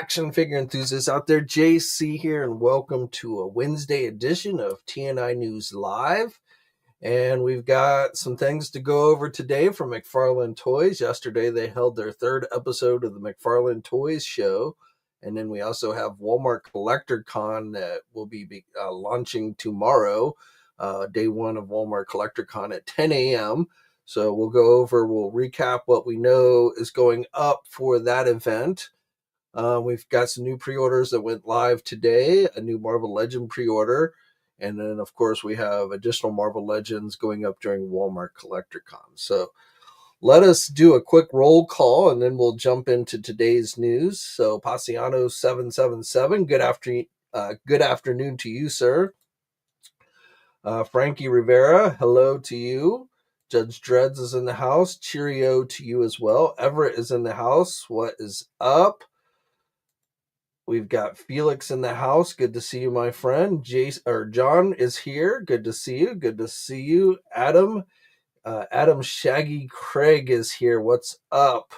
action figure enthusiasts out there. JC here, and welcome to a Wednesday edition of TNInews Live. And we've got some things to go over today from McFarlane Toys. Yesterday, they held their third episode of the McFarlane Toys show. And then we also have Walmart Collector Con that will be launching tomorrow, day one of Walmart Collector Con at 10 a.m. So we'll recap what we know is going up for that event. We've got some new pre-orders that went live today, a new Marvel Legend pre-order, and then, of course, we have additional Marvel Legends going up during Walmart Collector Con. So let us do a quick roll call, and then we'll jump into today's news. So Pasiano777, good afternoon to you, sir. Frankie Rivera, hello to you. Judge Dreads is in the house. Cheerio to you as well. Everett is in the house. What is up? We've got Felix in the house. Good to see you, my friend. John is here. Good to see you. Good to see you. Adam Shaggy Craig is here. What's up?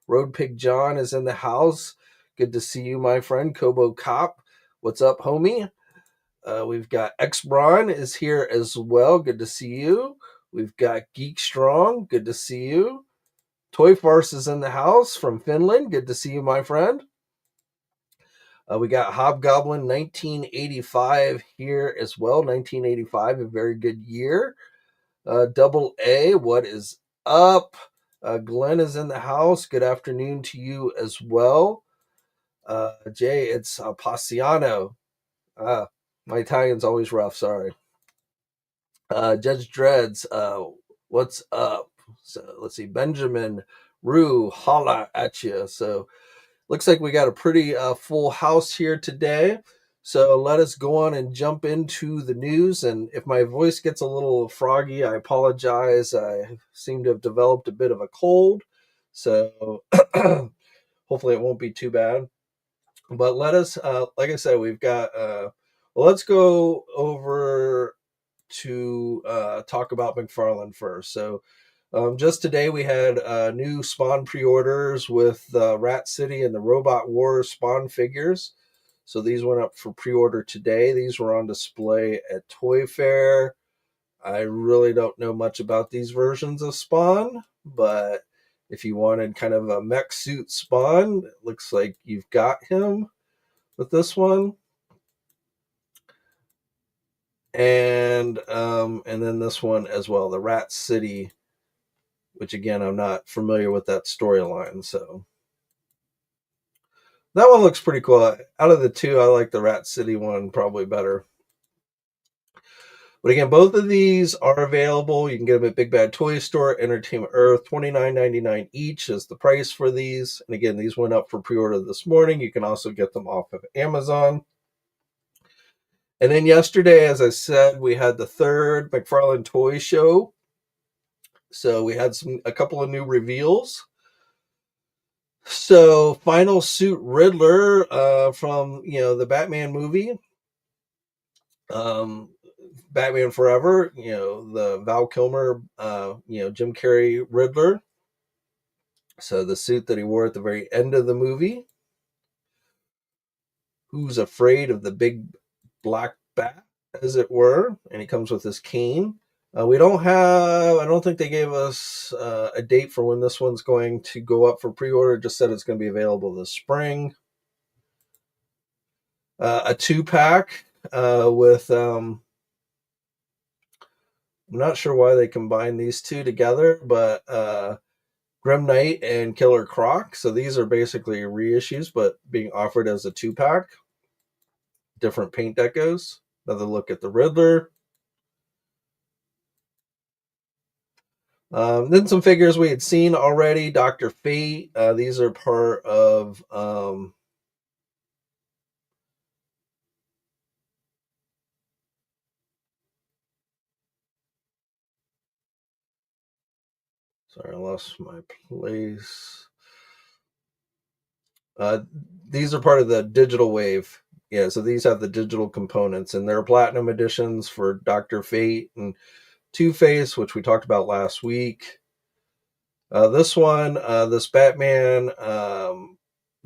Road Pig John is in the house. Good to see you, my friend. Kobo Cop. What's up, homie? We've got X Braun is here as well. Good to see you. We've got Geek Strong. Good to see you. Toy Farce is in the house from Finland. Good to see you, my friend. We got Hobgoblin 1985 here as well. 1985, a very good year. Double A, what is up? Glenn is in the house. Good afternoon to you as well. Jay, it's Pasiano. My Italian's always rough, sorry. Judge Dreads, what's up? So let's see. Benjamin, Rue, holla at you. So looks like we got a pretty full house here today. So let us go on and jump into the news. And if my voice gets a little froggy, I apologize. I seem to have developed a bit of a cold. So hopefully it won't be too bad. But let us, like I said, we've got, let's go over to talk about McFarlane first. So just today we had new Spawn pre-orders with Rat City and the Robot Wars Spawn figures. So these went up for pre-order today. These were on display at Toy Fair. I really don't know much about these versions of Spawn, but if you wanted kind of a mech suit Spawn, it looks like you've got him with this one. And then this one as well, the Rat City, which again, I'm not familiar with that storyline. So that one looks pretty cool. Out of the two, I like the Rat City one probably better. But again, both of these are available. You can get them at Big Bad Toy Store, Entertainment Earth. $29.99 each is the price for these. And again, these went up for pre-order this morning. You can also get them off of Amazon. And then yesterday, as I said, we had the third McFarlane Toy Show. So we had a couple of new reveals. So Final Suit Riddler from the Batman movie, Batman Forever. The Val Kilmer, Jim Carrey Riddler. So the suit that he wore at the very end of the movie. Who's afraid of the big black bat, as it were? And he comes with his cane. I don't think they gave us a date for when this one's going to go up for pre-order. Just said it's going to be available this spring. A 2-pack with, I'm not sure why they combined these two together, but Grim Knight and Killer Croc. So these are basically reissues, but being offered as a 2-pack. Different paint decos. Another look at the Riddler. Then some figures we had seen already. Dr. Fate. These are part of sorry, I lost my place. These are part of the digital wave. Yeah, so these have the digital components, and they're platinum editions for Dr. Fate and Two-Face, which we talked about last week. This one, this Batman,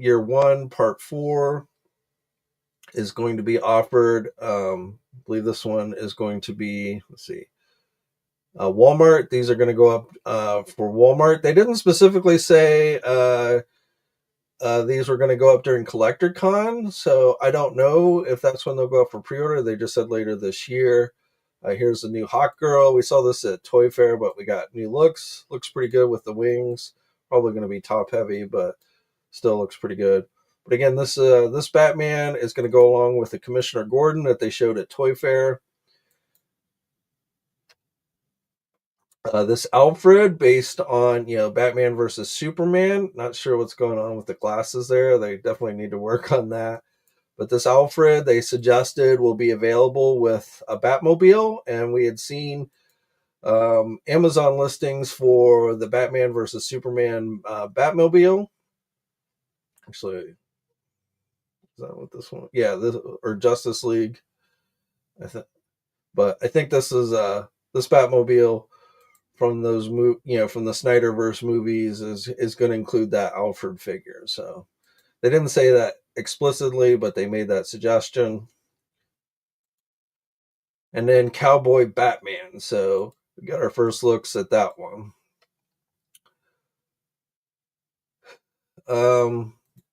Year One Part 4 is going to be offered. I believe this one is going to be, let's see, Walmart. These are going to go up for Walmart. They didn't specifically say these were going to go up during Collector Con, so I don't know if that's when they'll go up for pre-order. They just said later this year. Here's the new Hawk Girl. We saw this at Toy Fair, but we got new looks. Looks pretty good with the wings. Probably going to be top heavy, but still looks pretty good. But again, this Batman is going to go along with the Commissioner Gordon that they showed at Toy Fair. This Alfred, based on Batman versus Superman. Not sure what's going on with the glasses there. They definitely need to work on that. But this Alfred, they suggested, will be available with a Batmobile, and we had seen Amazon listings for the Batman versus Superman Batmobile. Actually, is that what this one? Yeah, this or Justice League. But I think this is this Batmobile from those from the Snyderverse movies is going to include that Alfred figure. So they didn't say that explicitly, but they made that suggestion. And then Cowboy Batman. So we got our first looks at that one.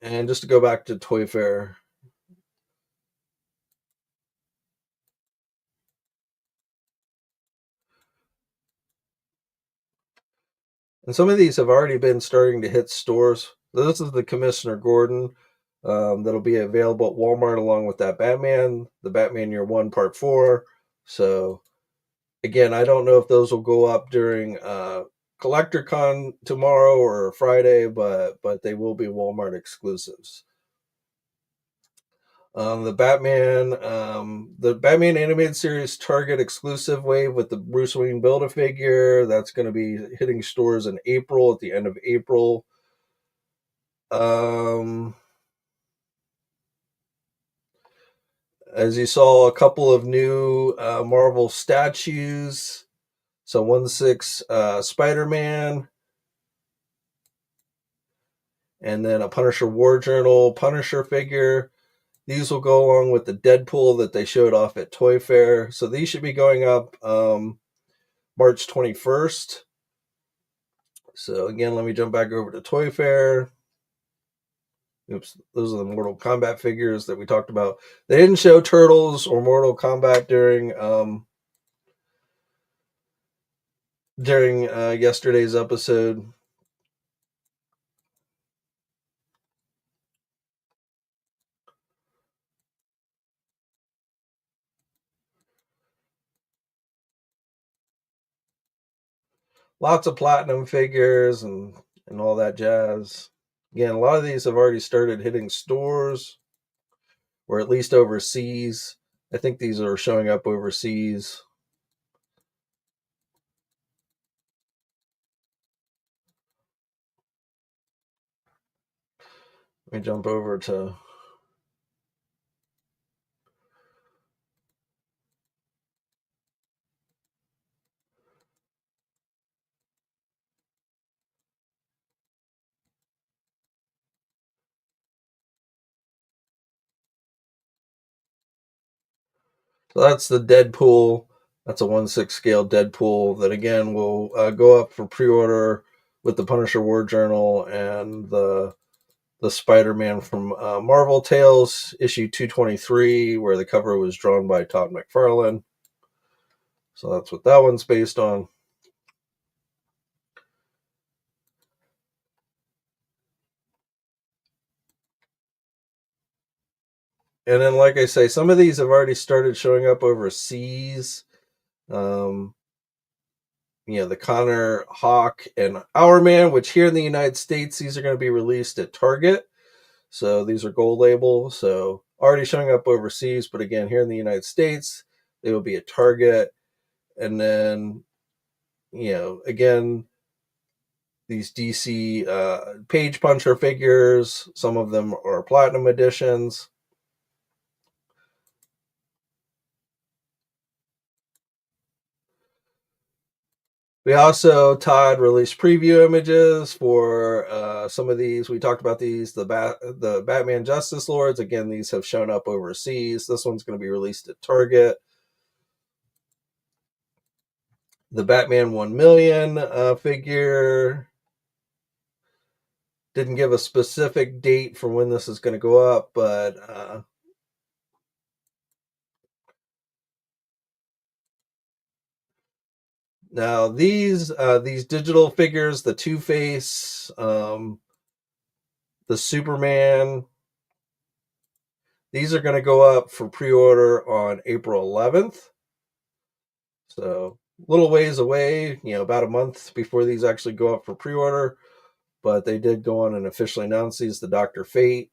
And just to go back to Toy Fair. And some of these have already been starting to hit stores. This is the Commissioner Gordon that'll be available at Walmart along with that Batman, the Batman Year One Part 4. So again, I don't know if those will go up during Collector Con tomorrow or Friday, but they will be Walmart exclusives. The Batman animated series Target exclusive wave with the Bruce Wayne Build-A-Figure that's going to be hitting stores in April, at the end of April. As you saw, a couple of new Marvel statues. So 1/6 Spider-Man, and then a Punisher War Journal Punisher figure. These will go along with the Deadpool that they showed off at Toy Fair. So these should be going up March 21st. So again, let me jump back over to Toy Fair. Oops, those are the Mortal Kombat figures that we talked about. They didn't show Turtles or Mortal Kombat during yesterday's episode. Lots of platinum figures and all that jazz. Again, a lot of these have already started hitting stores, or at least overseas. I think these are showing up overseas. Let me jump over to so that's the Deadpool. That's a 1/6 scale Deadpool that again will go up for pre-order with the Punisher War Journal and the Spider-Man from Marvel Tales issue 223, where the cover was drawn by Todd McFarlane. So that's what that one's based on. And then, like I say, some of these have already started showing up overseas. The Connor, Hawk, and Our Man, which here in the United States, these are going to be released at Target. So these are gold label. So already showing up overseas, but again, here in the United States, they will be at Target. And then, again, these DC Page Puncher figures, some of them are platinum editions. We also, Todd released preview images for some of these. We talked about these, the Batman Justice Lords. Again, these have shown up overseas. This one's going to be released at Target. The Batman 1 million figure. Didn't give a specific date for when this is going to go up, but now these digital figures, the Two-Face, the Superman, these are going to go up for pre-order on April 11th. So a little ways away, about a month before these actually go up for pre-order. But they did go on and officially announce these, the Dr. Fate.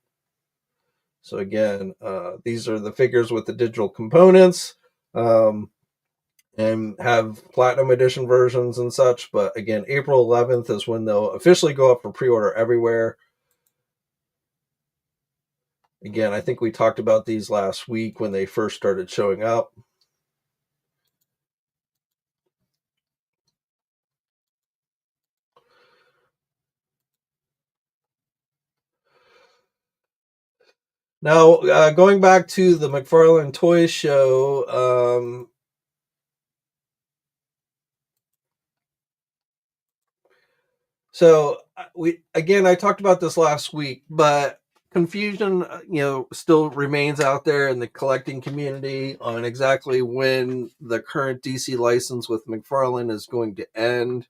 So again, these are the figures with the digital components. And have platinum edition versions and such. But again, April 11th is when they'll officially go up for pre-order everywhere. Again, I think we talked about these last week when they first started showing up. Now, going back to the McFarlane Toy Show, so I talked about this last week, but confusion, still remains out there in the collecting community on exactly when the current DC license with McFarlane is going to end.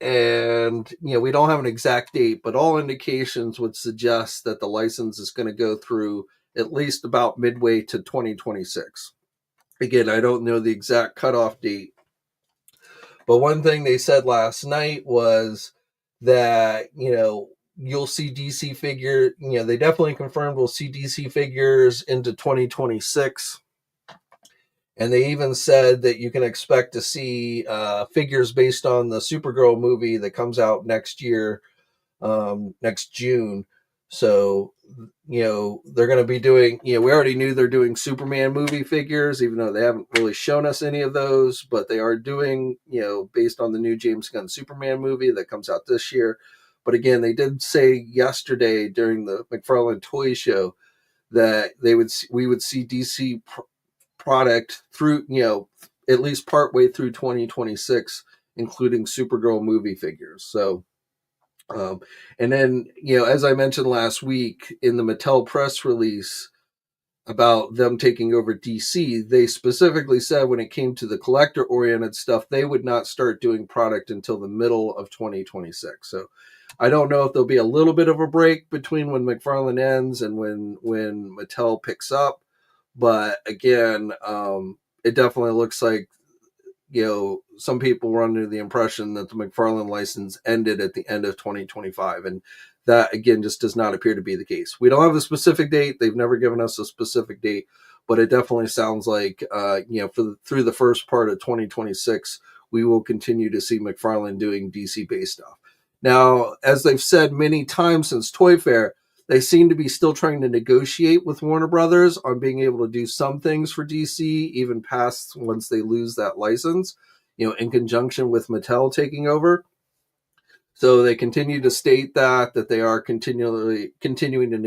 And we don't have an exact date, but all indications would suggest that the license is going to go through at least about midway to 2026. Again, I don't know the exact cutoff date, but one thing they said last night was that you'll see DC figure. They definitely confirmed we'll see DC figures into 2026. And they even said that you can expect to see figures based on the Supergirl movie that comes out next year, next June. So, they're going to be doing, we already knew they're doing Superman movie figures, even though they haven't really shown us any of those, but they are doing, based on the new James Gunn Superman movie that comes out this year. But again, they did say yesterday during the McFarlane Toy Show that we would see DC product through, at least partway through 2026, including Supergirl movie figures. So, and then, as I mentioned last week in the Mattel press release about them taking over DC, they specifically said when it came to the collector oriented stuff, they would not start doing product until the middle of 2026. So I don't know if there'll be a little bit of a break between when McFarlane ends and when Mattel picks up. But again, it definitely looks like, some people were under the impression that the McFarlane license ended at the end of 2025. And that, again, just does not appear to be the case. We don't have a specific date. They've never given us a specific date, but it definitely sounds like, through the first part of 2026, we will continue to see McFarlane doing DC-based stuff. Now, as they've said many times since Toy Fair, they seem to be still trying to negotiate with Warner Brothers on being able to do some things for DC, even past once they lose that license, in conjunction with Mattel taking over. So they continue to state that they are continuing to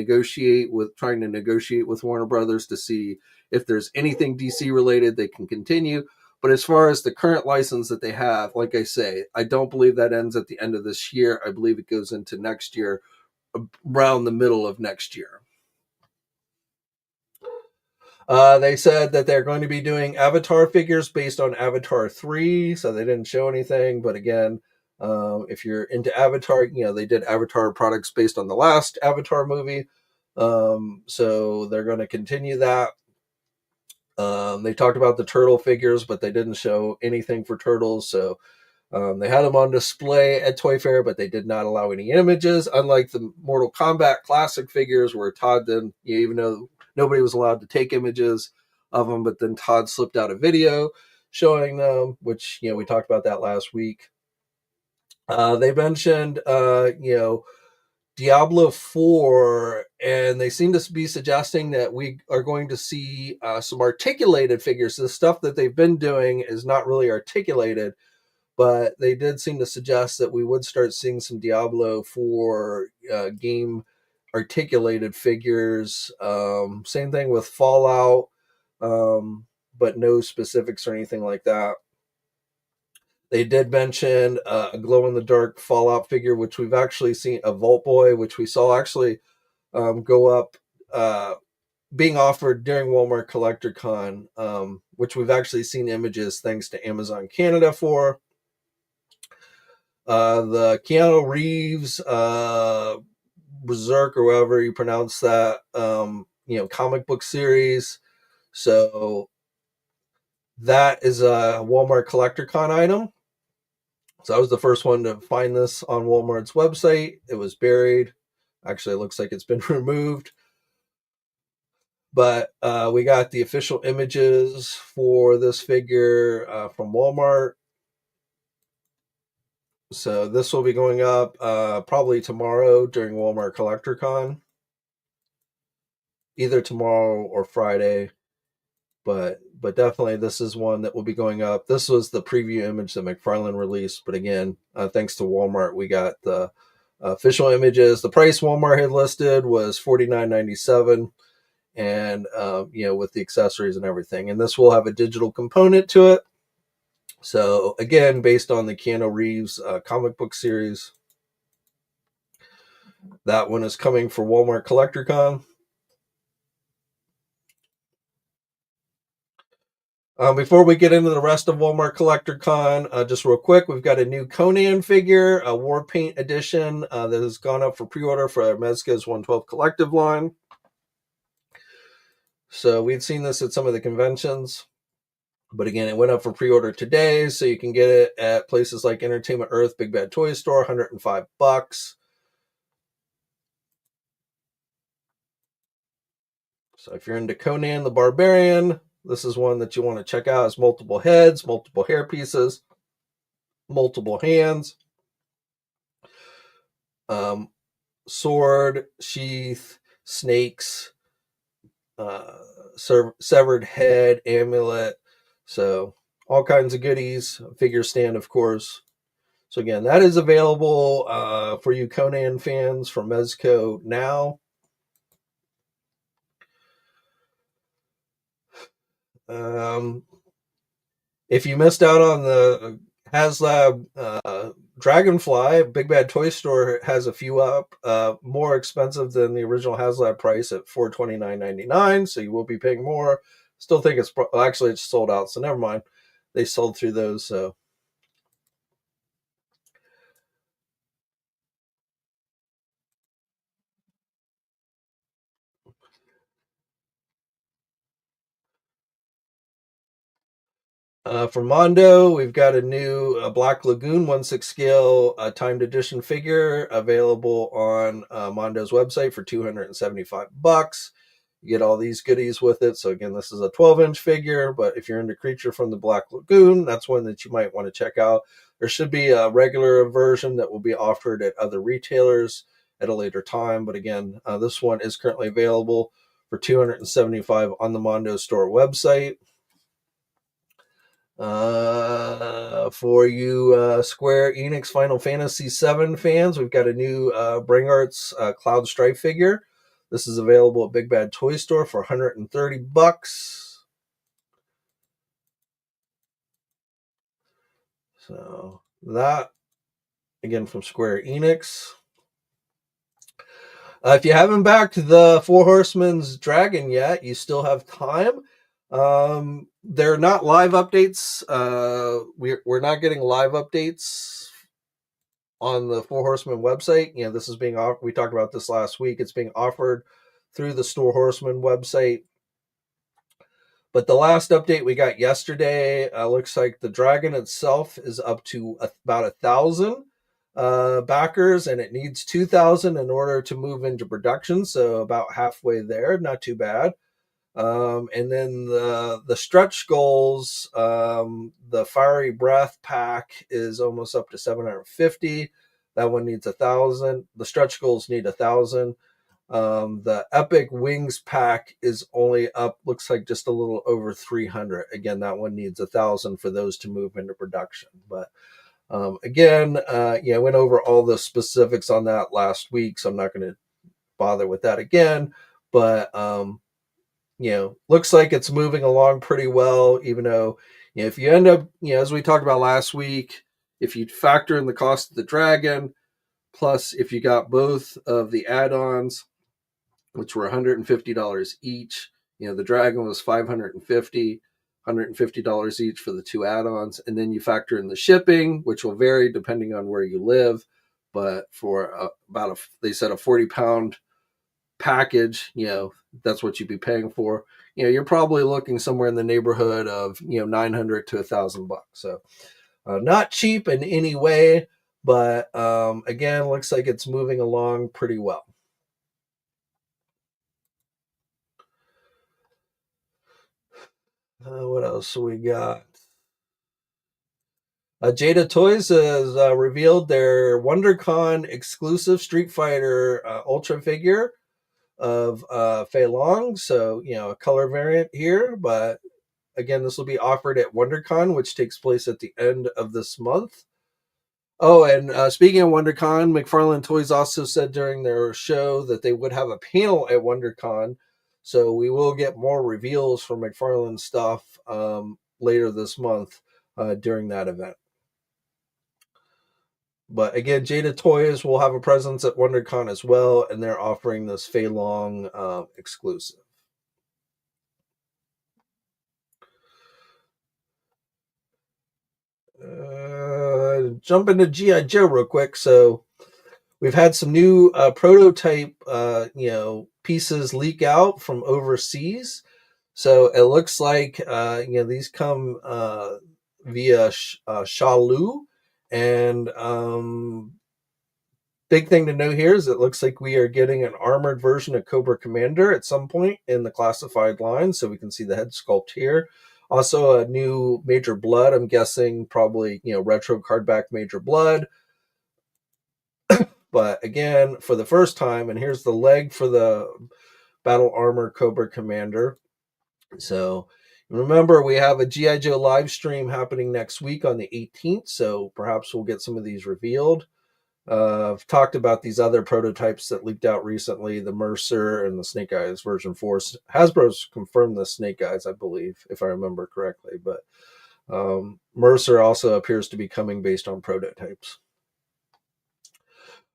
trying to negotiate with Warner Brothers to see if there's anything DC related they can continue. But as far as the current license that they have, like I say, I don't believe that ends at the end of this year. I believe it goes into next year, around the middle of next year. They said that they're going to be doing Avatar figures based on Avatar 3, so they didn't show anything. But again, if you're into Avatar, they did Avatar products based on the last Avatar movie. So they're going to continue that. They talked about the turtle figures, but they didn't show anything for turtles. So they had them on display at Toy Fair, but they did not allow any images, unlike the Mortal Kombat Classic figures where Todd then, even though nobody was allowed to take images of them, but then Todd slipped out a video showing them, which, we talked about that last week. They mentioned, Diablo 4, and they seem to be suggesting that we are going to see some articulated figures. The stuff that they've been doing is not really articulated, but they did seem to suggest that we would start seeing some Diablo 4 game articulated figures. Same thing with Fallout, but no specifics or anything like that. They did mention a glow in the dark Fallout figure, which we've actually seen, a Vault Boy, which we saw actually go up, being offered during Walmart Collector Con, which we've actually seen images thanks to Amazon Canada for. The Keanu Reeves Berserk, or however you pronounce that, comic book series. So that is a Walmart Collector Con item. So I was the first one to find this on Walmart's website. It was buried. Actually, it looks like it's been removed. But we got the official images for this figure from Walmart. So this will be going up probably tomorrow during Walmart Collector Con. Either tomorrow or Friday. But definitely this is one that will be going up. This was the preview image that McFarlane released. But again, thanks to Walmart, we got the official images. The price Walmart had listed was $49.97. And with the accessories and everything, and this will have a digital component to it. So again, based on the Keanu Reeves comic book series, that one is coming for Walmart Collector Con. Before we get into the rest of Walmart Collector Con, just real quick, we've got a new Conan figure, a War Paint edition that has gone up for pre-order for Mezco's 112 Collective line. So we've seen this at some of the conventions. But again, it went up for pre-order today, so you can get it at places like Entertainment Earth, Big Bad Toy Store, $105. So if you're into Conan the Barbarian, this is one that you want to check out. It's multiple heads, multiple hair pieces, multiple hands, sword, sheath, snakes, severed head, amulet. So all kinds of goodies. Figure stand, of course. So again, that is available for you Conan fans from Mezco now. If you missed out on the HasLab Dragonfly, Big Bad Toy Store has a few up, more expensive than the original HasLab price at $429.99, so you will be paying more. Still think it's actually it's sold out, so never mind. They sold through those, so. For Mondo, we've got a new Black Lagoon 1/6 scale timed edition figure available on Mondo's website for $275. You get all these goodies with it. So again, this is a 12-inch figure, but if you're into Creature from the Black Lagoon, that's one that you might want to check out. There should be a regular version that will be offered at other retailers at a later time. But again, this one is currently available for $275 on the Mondo store website. For you Square Enix Final Fantasy VII fans, we've got a new Bring Arts Cloud Strife figure. This is available at Big Bad Toy Store for $130. So that, again, from Square Enix. If you haven't backed the Four Horsemen's Dragon yet, you still have time. They're not live updates. We're not getting live updates on the Four Horsemen website. This is being offered. We talked about this last week. It's being offered through the Store Horsemen website. But the last update we got yesterday looks like the dragon itself is up to about 1,000 backers, and it needs 2,000 in order to move into production. So about halfway there, not too bad. And then the stretch goals, the Fiery Breath pack is almost up to 750. That one needs 1,000. The stretch goals need 1,000. The Epic Wings pack is only up, looks like just a little over 300. Again, that one needs 1,000 for those to move into production. But again, I went over all the specifics on that last week, so I'm not going to bother with that again. But looks like it's moving along pretty well, even though, if you end up, as we talked about last week, if you factor in the cost of the dragon, plus if you got both of the add-ons, which were $150 each, the dragon was $550 each for the two add-ons, and then you factor in the shipping, which will vary depending on where you live, but for they said a 40-pound package, that's what you'd be paying for. You're probably looking somewhere in the neighborhood of $900 to $1,000. So not cheap in any way, but again, looks like it's moving along pretty well. What else we got? Jada Toys has revealed their WonderCon exclusive Street Fighter Ultra figure of Fei Long. So, a color variant here. But again, this will be offered at WonderCon, which takes place at the end of this month. Oh, and speaking of WonderCon, McFarlane Toys also said during their show that they would have a panel at WonderCon. So we will get more reveals from McFarlane stuff later this month during that event. But again, Jada Toys will have a presence at WonderCon as well, and they're offering this Fei Long exclusive. Jump into G.I. Joe real quick. So we've had some new prototype, pieces leak out from overseas. So it looks like, these come via Shalu. And big thing to note here is it looks like we are getting an armored version of Cobra Commander at some point in the classified line. So we can see the head sculpt here. Also a new Major Blood, I'm guessing probably, retro card back Major Blood. But again, for the first time, and here's the leg for the Battle Armor Cobra Commander. So remember, we have a G.I. Joe live stream happening next week on the 18th, so perhaps we'll get some of these revealed. I've talked about these other prototypes that leaked out recently, the Mercer and the Snake Eyes version 4. Hasbro's confirmed the Snake Eyes, I believe, if I remember correctly, but Mercer also appears to be coming based on prototypes.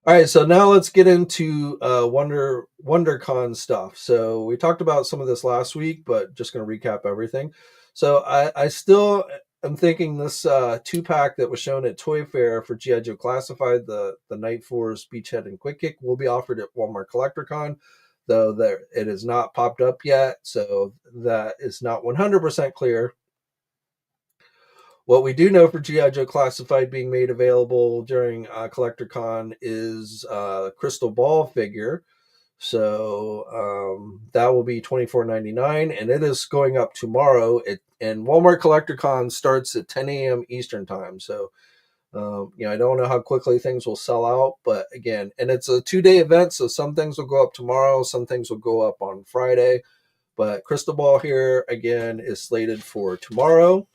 All right, so now let's get into WonderCon stuff. So we talked about some of this last week, but just going to recap everything. So I still am thinking this 2-pack that was shown at Toy Fair for G.I. Joe Classified, the Night Force, Beachhead, and Quick Kick, will be offered at Walmart CollectorCon, though it has not popped up yet, so that is not 100% clear. What we do know for G.I. Joe Classified being made available during CollectorCon is Crystal Ball figure. So that will be $24.99, and it is going up tomorrow. And Walmart CollectorCon starts at 10 a.m. Eastern time. So, I don't know how quickly things will sell out, but again, and it's a 2-day event, so some things will go up tomorrow, some things will go up on Friday. But Crystal Ball here, again, is slated for tomorrow.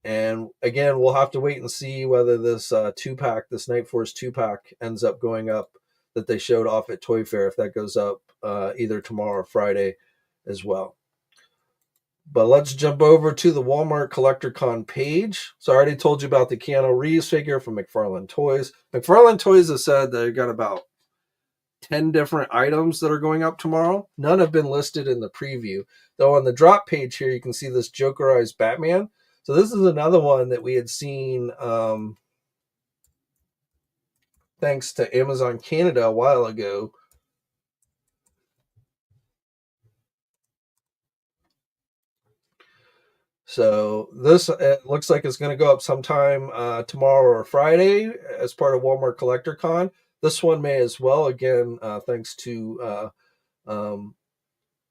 And again, we'll have to wait and see whether this 2-pack, this Night Force 2-pack, ends up going up that they showed off at Toy Fair, if that goes up either tomorrow or Friday as well. But let's jump over to the Walmart CollectorCon page. So I already told you about the Keanu Reeves figure from McFarlane Toys. McFarlane Toys has said they've got about 10 different items that are going up tomorrow. None have been listed in the preview. Though on the drop page here, you can see this Jokerized Batman. So this is another one that we had seen thanks to Amazon Canada a while ago. So this looks like it's going to go up sometime tomorrow or Friday as part of Walmart CollectorCon. This one may as well, again, thanks to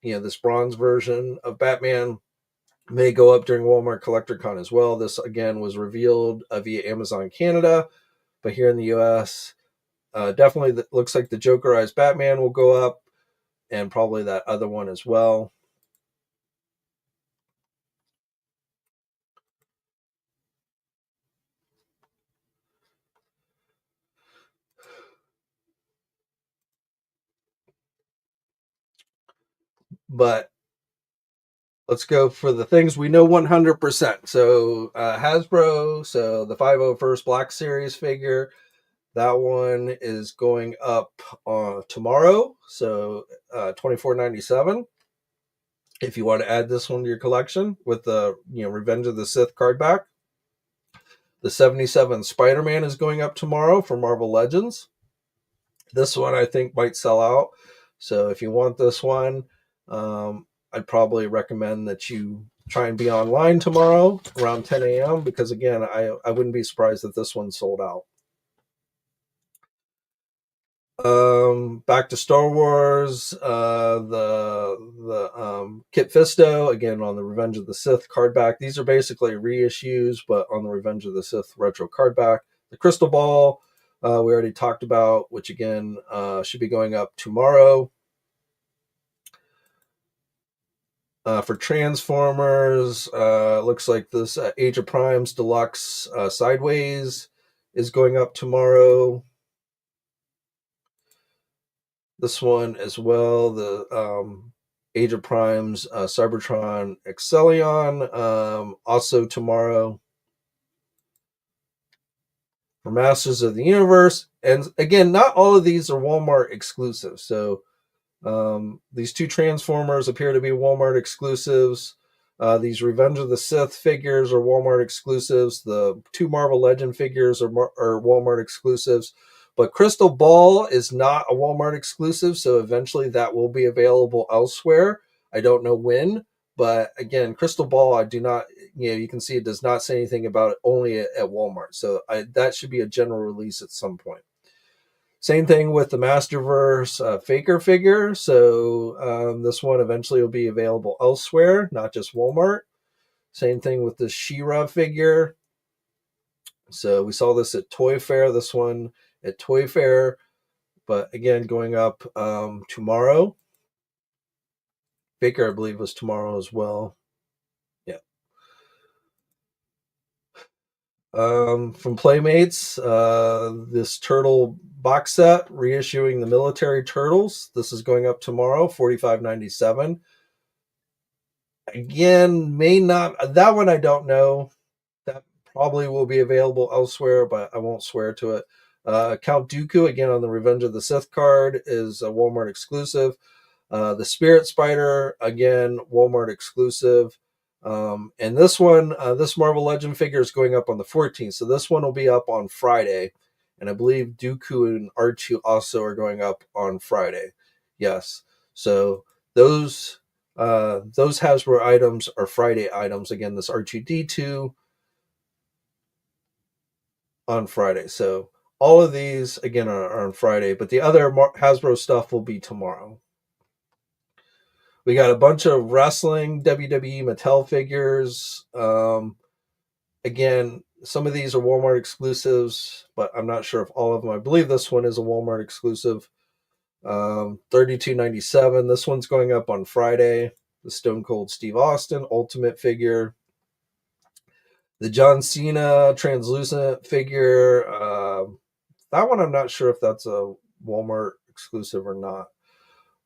this bronze version of Batman may go up during Walmart CollectorCon as well. This again was revealed via Amazon Canada. but here in the US, definitely looks like the Jokerized Batman will go up, and probably that other one as well. But let's go for the things we know 100%. So Hasbro, so the 501st Black Series figure, that one is going up tomorrow, so $24.97. If you want to add this one to your collection with the Revenge of the Sith card back. The 77 Spider-Man is going up tomorrow for Marvel Legends. This one I think might sell out. So if you want this one, I'd probably recommend that you try and be online tomorrow around 10 a.m. because again, I wouldn't be surprised if this one sold out. Back to Star Wars, the Kit Fisto again on the Revenge of the Sith card back. These are basically reissues, but on the Revenge of the Sith retro card back. The Crystal Ball, we already talked about, which again should be going up tomorrow. For Transformers, looks like this Age of Primes Deluxe Sideways is going up tomorrow. This one as well, the Age of Primes Cybertron Excellion, also tomorrow. For Masters of the Universe, and again, not all of these are Walmart exclusive. So these two Transformers appear to be Walmart exclusives. These Revenge of the Sith figures are Walmart exclusives. The two Marvel Legend figures are Walmart exclusives. But Crystal Ball is not a Walmart exclusive, so eventually that will be available elsewhere. I don't know when, but again, Crystal Ball, I do not, you can see it does not say anything about it only at Walmart. So that should be a general release at some point. Same thing with the Masterverse Faker figure. So this one eventually will be available elsewhere, not just Walmart. Same thing with the She-Ra figure. So we saw this at Toy Fair, this one at Toy Fair, but again, going up tomorrow. Faker, I believe, was tomorrow as well. Yeah. From Playmates, this turtle box set, reissuing the military turtles. This is going up tomorrow, $45.97. Again, may not, that one I don't know. That probably will be available elsewhere, but I won't swear to it. Count Dooku, again on the Revenge of the Sith card, is a Walmart exclusive. The Spirit Spider, again, Walmart exclusive. And this one, this Marvel Legend figure is going up on the 14th. So this one will be up on Friday. And I believe Dooku and R2 also are going up on Friday. Yes. So those Hasbro items are Friday items. Again, this R2D2 on Friday. So all of these, again, are on Friday. But the other Hasbro stuff will be tomorrow. We got a bunch of wrestling WWE Mattel figures. Again, some of these are Walmart exclusives, but I'm not sure if all of them. I believe this one is a Walmart exclusive. $32.97. This one's going up on Friday. The Stone Cold Steve Austin Ultimate figure. The John Cena translucent figure. That one I'm not sure if that's a Walmart exclusive or not.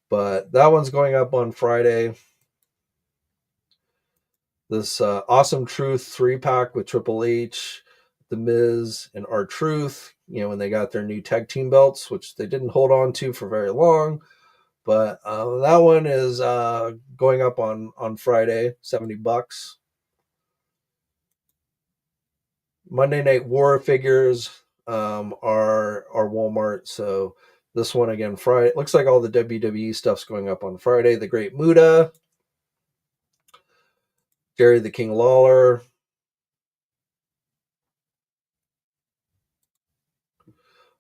But that one's going up on Friday. This Awesome Truth 3-pack with Triple H, The Miz, and R-Truth, when they got their new tag team belts, which they didn't hold on to for very long. But that one is going up on Friday, $70. Monday Night War figures are Walmart. So this one again, Friday. It looks like all the WWE stuff's going up on Friday. The Great Muta, Jerry the King Lawler,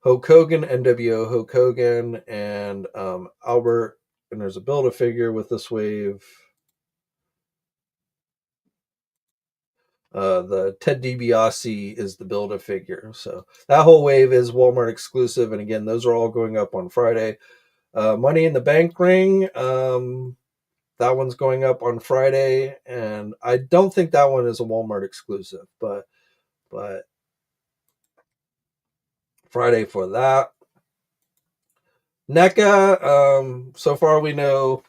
Hulk Hogan, NWO Hulk Hogan, and Albert. And there's a Build-A-Figure with this wave. The Ted DiBiase is the Build-A-Figure. So that whole wave is Walmart exclusive. And again, those are all going up on Friday. Money in the Bank ring. That one's going up on Friday, and I don't think that one is a Walmart exclusive, but Friday for that. NECA, so far we know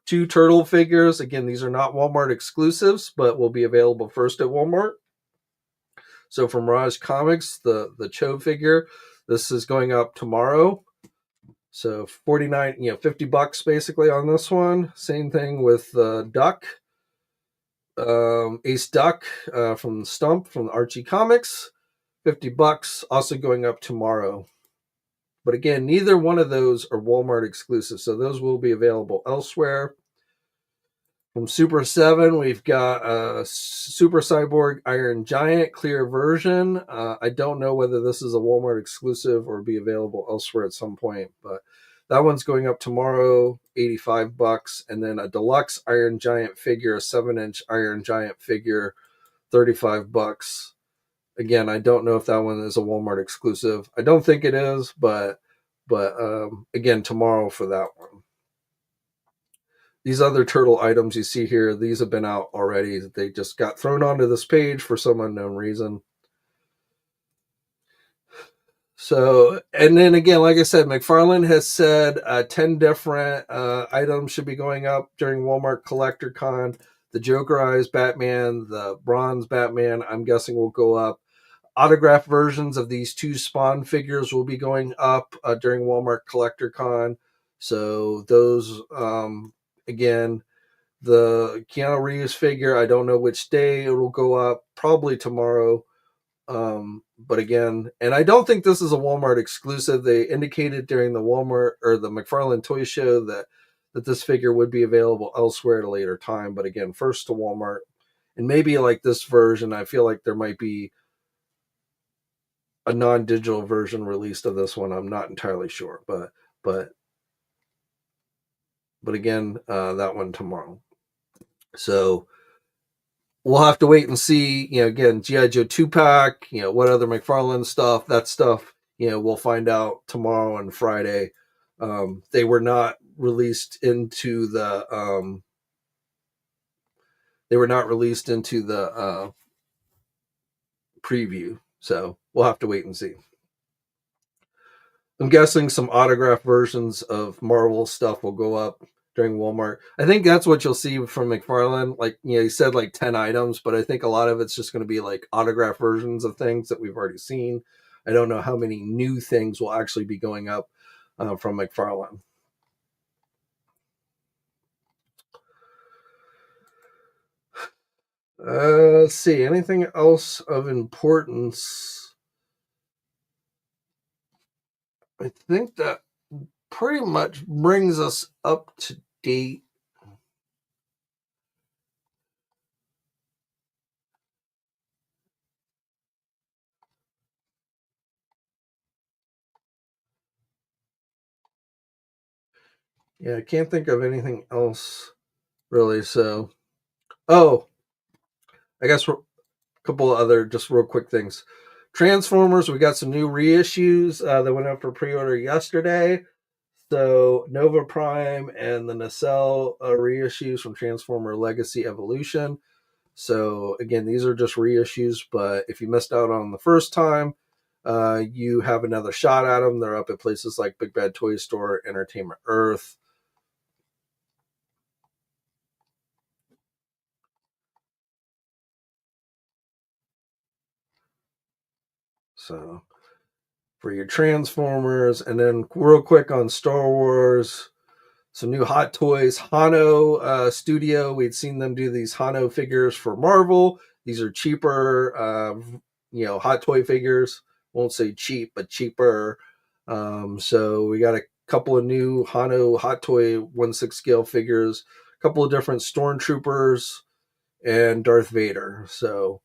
2 turtle figures. Again, these are not Walmart exclusives, but will be available first at Walmart. So from Raj Comics, the Cho figure, this is going up tomorrow. So 49, $50 basically on this one. Same thing with Duck, Ace Duck from Stump from Archie Comics, $50, also going up tomorrow. But again, neither one of those are Walmart exclusive, so those will be available elsewhere. From Super 7, we've got a Super Cyborg Iron Giant clear version. I don't know whether this is a Walmart exclusive or be available elsewhere at some point, but that one's going up tomorrow, $85. And then a deluxe Iron Giant figure, a 7-inch Iron Giant figure, $35. Again, I don't know if that one is a Walmart exclusive. I don't think it is, but again, tomorrow for that one. These other turtle items you see here, these have been out already. They just got thrown onto this page for some unknown reason. So, and then again, like I said, McFarlane has said 10 different items should be going up during Walmart Collector Con. The Joker Eyes Batman, the Bronze Batman, I'm guessing will go up. Autographed versions of these 2 Spawn figures will be going up during Walmart Collector Con. So those, again, the Keanu Reeves figure, I don't know which day it will go up, probably tomorrow. But again, and I don't think this is a Walmart exclusive. They indicated during the Walmart or the McFarlane Toy Show that this figure would be available elsewhere at a later time. But again, first to Walmart. And maybe like this version, I feel like there might be a non-digital version released of this one. I'm not entirely sure, but again, that one tomorrow. So we'll have to wait and see. Again, GI Joe 2-pack. What other McFarlane stuff? That stuff. We'll find out tomorrow and Friday. They were not released into the. They were not released into the preview, so we'll have to wait and see. I'm guessing some autographed versions of Marvel stuff will go up during Walmart. I think that's what you'll see from McFarlane. Like, he said like 10 items, but I think a lot of it's just going to be like autographed versions of things that we've already seen. I don't know how many new things will actually be going up from McFarlane. Let's see. Anything else of importance? I think that pretty much brings us up to date. Yeah, I can't think of anything else really. So, oh, I guess a couple of other just real quick things. Transformers, we got some new reissues that went up for pre-order yesterday. So Nova Prime and the Nacelle reissues from Transformer Legacy Evolution. So again, these are just reissues, but if you missed out on the first time, you have another shot at them. They're up at places like Big Bad Toy Store, Entertainment Earth. So for your Transformers, and then real quick on Star Wars, some new Hot Toys. Hano Studio, we'd seen them do these Hano figures for Marvel. These are cheaper, Hot Toy figures. Won't say cheap, but cheaper. So we got a couple of new Hano Hot Toy 1/6 scale figures, a couple of different Stormtroopers, and Darth Vader. So,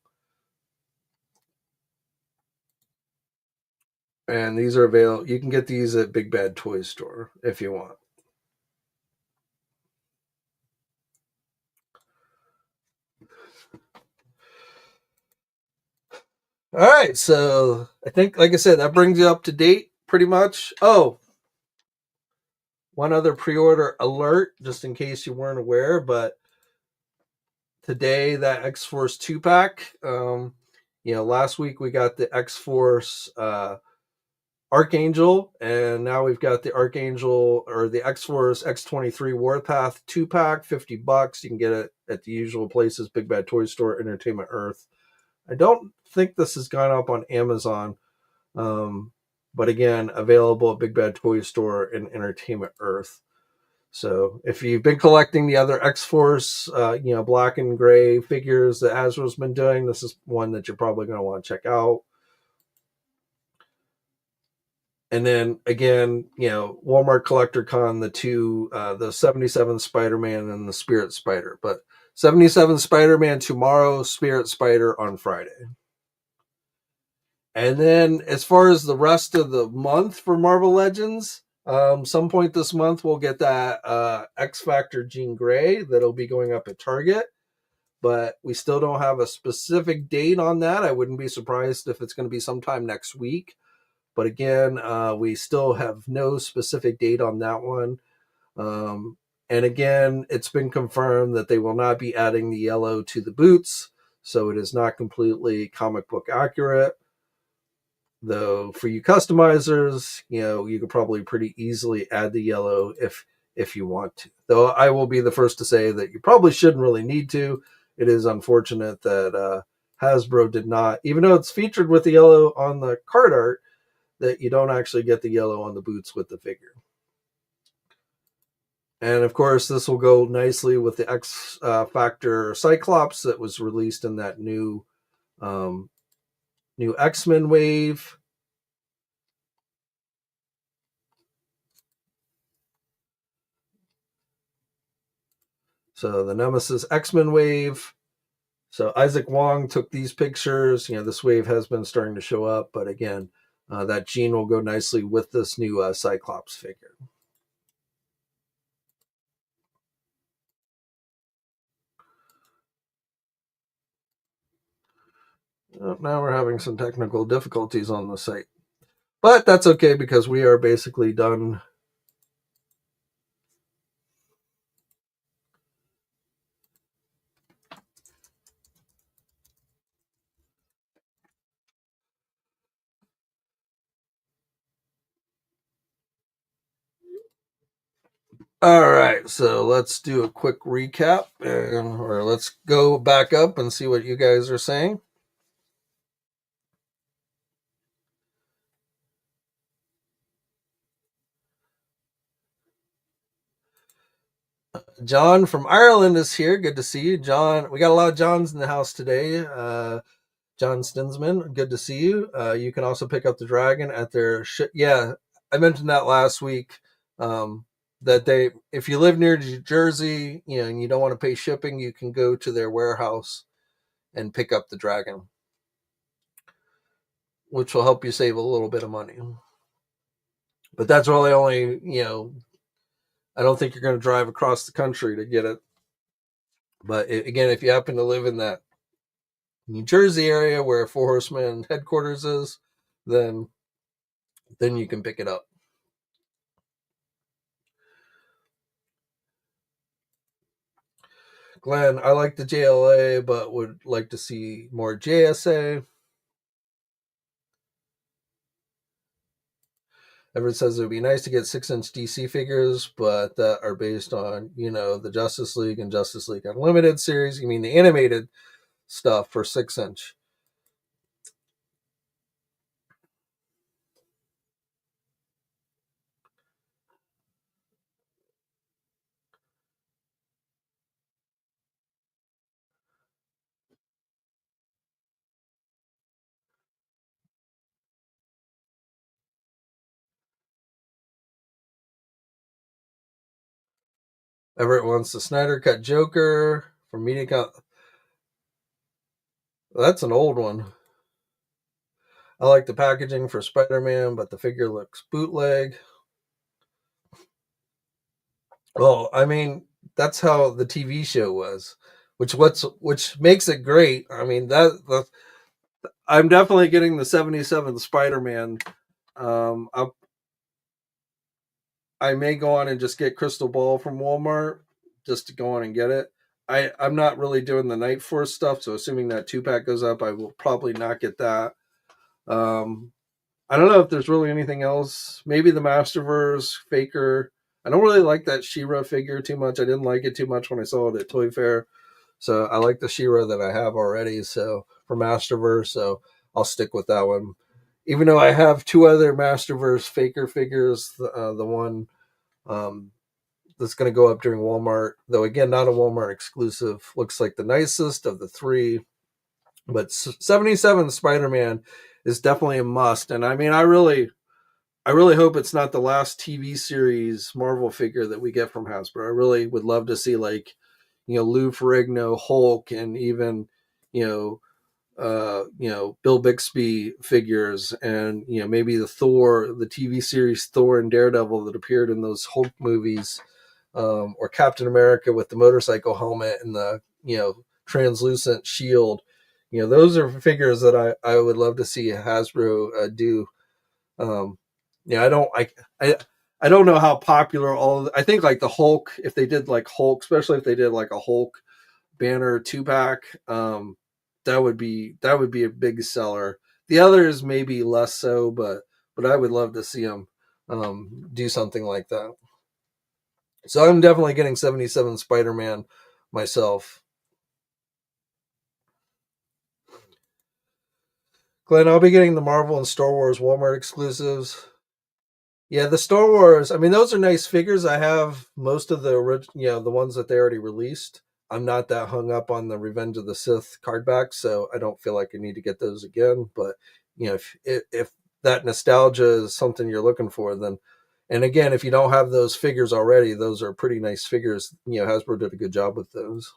and these are available. You can get these at Big Bad Toy Store if you want. All right, so I think, like I said, that brings you up to date pretty much. Oh, one other pre-order alert, just in case you weren't aware, but today that X-Force 2-pack. Last week we got the X-Force Archangel, and now we've got the Archangel or the X-Force X-23 Warpath 2-pack, $50. You can get it at the usual places: Big Bad Toy Store, Entertainment Earth. I don't think this has gone up on Amazon, but again, available at Big Bad Toy Store and Entertainment Earth. So if you've been collecting the other X-Force, black and gray figures that Hasbro's been doing, this is one that you're probably going to want to check out. And then again, Walmart Collector Con, the 77 Spider-Man and the Spirit Spider. But 77 Spider-Man tomorrow, Spirit Spider on Friday. And then as far as the rest of the month for Marvel Legends, some point this month we'll get that X Factor Jean Grey that'll be going up at Target. But we still don't have a specific date on that. I wouldn't be surprised if it's going to be sometime next week. But again, we still have no specific date on that one. And again, it's been confirmed that they will not be adding the yellow to the boots. So it is not completely comic book accurate. Though for you customizers, you could probably pretty easily add the yellow if you want to. Though I will be the first to say that you probably shouldn't really need to. It is unfortunate that Hasbro did not, even though it's featured with the yellow on the card art, that you don't actually get the yellow on the boots with the figure. And of course, this will go nicely with the X Factor Cyclops that was released in that new X-Men wave. So the Nemesis X-Men wave. So Isaac Wong took these pictures. This wave has been starting to show up, but again, that gene will go nicely with this new Cyclops figure. Now we're having some technical difficulties on the site, but that's okay because we are basically done. All right, so let's do a quick recap, or let's go back up and see what you guys are saying. John from Ireland is here. Good to see you, John. We got a lot of Johns in the house today. John Stinsman, good to see you. You can also pick up the Dragon at their yeah. I mentioned that last week. That if you live near New Jersey, and you don't want to pay shipping, you can go to their warehouse and pick up the Dragon, which will help you save a little bit of money. But that's really only, I don't think you're going to drive across the country to get it. But again, if you happen to live in that New Jersey area where Four Horsemen headquarters is, then you can pick it up. Glenn, I like the JLA, but would like to see more JSA. Everett says it would be nice to get 6-inch DC figures, but that are based on, the Justice League and Justice League Unlimited series. You mean the animated stuff for 6-inch? Everett wants the Snyder Cut Joker from Mythic. That's an old one. I like the packaging for Spider-Man, but the figure looks bootleg. Well, I mean, that's how the TV show was, which makes it great. I mean, I'm definitely getting the 77th Spider-Man. Um, I, I may go on and just get Crystal Ball from Walmart just to go on and get it. I'm not really doing the Night Force stuff, so assuming that 2-pack goes up, I will probably not get that. Um, I don't know if there's really anything else. Maybe the Masterverse Faker. I don't really like that She-Ra figure too much. I didn't like it too much when I saw it at Toy Fair. So I like the She-Ra that I have already. So for Masterverse, so I'll stick with that one. Even though I have two other Masterverse Faker figures, the one that's going to go up during Walmart, though again not a Walmart exclusive, looks like the nicest of the three. But 77 Spider-Man is definitely a must. And I mean, I really hope it's not the last TV series Marvel figure that we get from Hasbro. I really would love to see, like, Lou Ferrigno, Hulk, and even, you Bill Bixby figures, and maybe the TV series Thor and Daredevil that appeared in those Hulk movies, or Captain America with the motorcycle helmet and the translucent shield. Those are figures that I would love to see Hasbro do. Um, I don't I don't know how popular I think like the Hulk, if they did like Hulk, especially if they did like a Hulk Banner 2-pack, that would be a big seller. The others maybe less so, but I would love to see them do something like that. So I'm definitely getting 77 Spider-Man myself. Glenn, I'll be getting the Marvel and Star Wars Walmart exclusives. Yeah, the Star Wars. I mean, those are nice figures. I have most of the ones that they already released. I'm not that hung up on the Revenge of the Sith card backs, so I don't feel like I need to get those again. But if that nostalgia is something you're looking for, then, and again, if you don't have those figures already, those are pretty nice figures. Hasbro did a good job with those.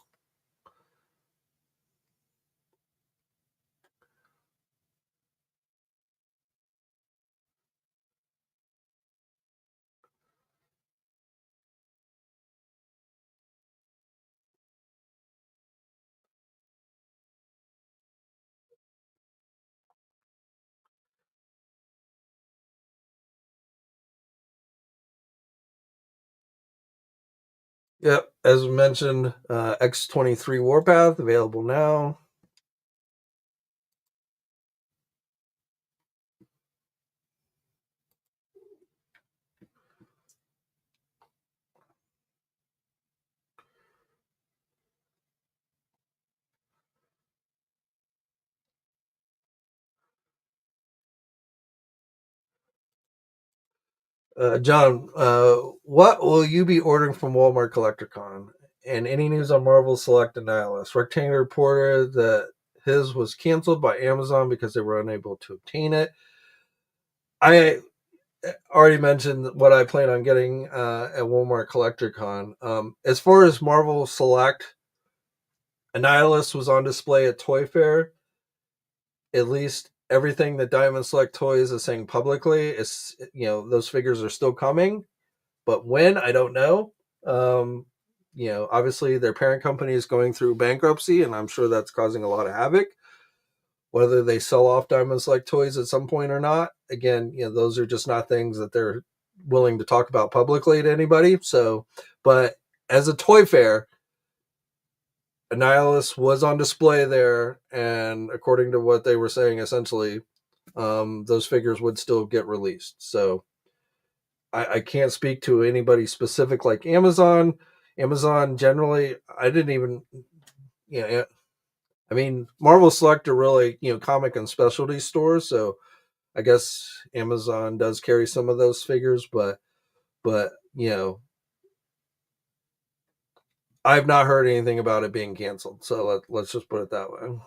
Yep, as mentioned, X-23 Warpath available now. John, what will you be ordering from Walmart CollectorCon? And any news on Marvel Select Annihilus? Rectangular reported that his was canceled by Amazon because they were unable to obtain it. I already mentioned what I plan on getting at Walmart CollectorCon. As far as Marvel Select, Annihilus was on display at Toy Fair. At least everything that Diamond Select Toys is saying publicly is, those figures are still coming. But when, I don't know. Um, Obviously their parent company is going through bankruptcy, and I'm sure that's causing a lot of havoc. Whether they sell off Diamond Select Toys at some point or not, again, those are just not things that they're willing to talk about publicly to anybody. So, but as a toy fair, Annihilus was on display there, and according to what they were saying, essentially, those figures would still get released. So I can't speak to anybody specific like Amazon. Amazon generally, I didn't even, I mean, Marvel Select are really, comic and specialty stores. So I guess Amazon does carry some of those figures, but, I've not heard anything about it being canceled. So let's just put it that way.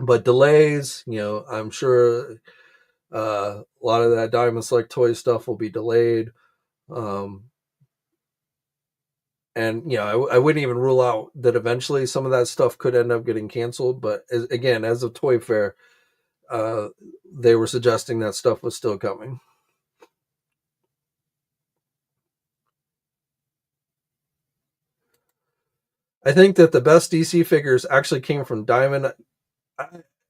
But delays, I'm sure a lot of that Diamond Select toy stuff will be delayed. Um, and I wouldn't even rule out that eventually some of that stuff could end up getting canceled. But again, as a toy fair, uh, they were suggesting that stuff was still coming. I think that the best DC figures actually came from Diamond.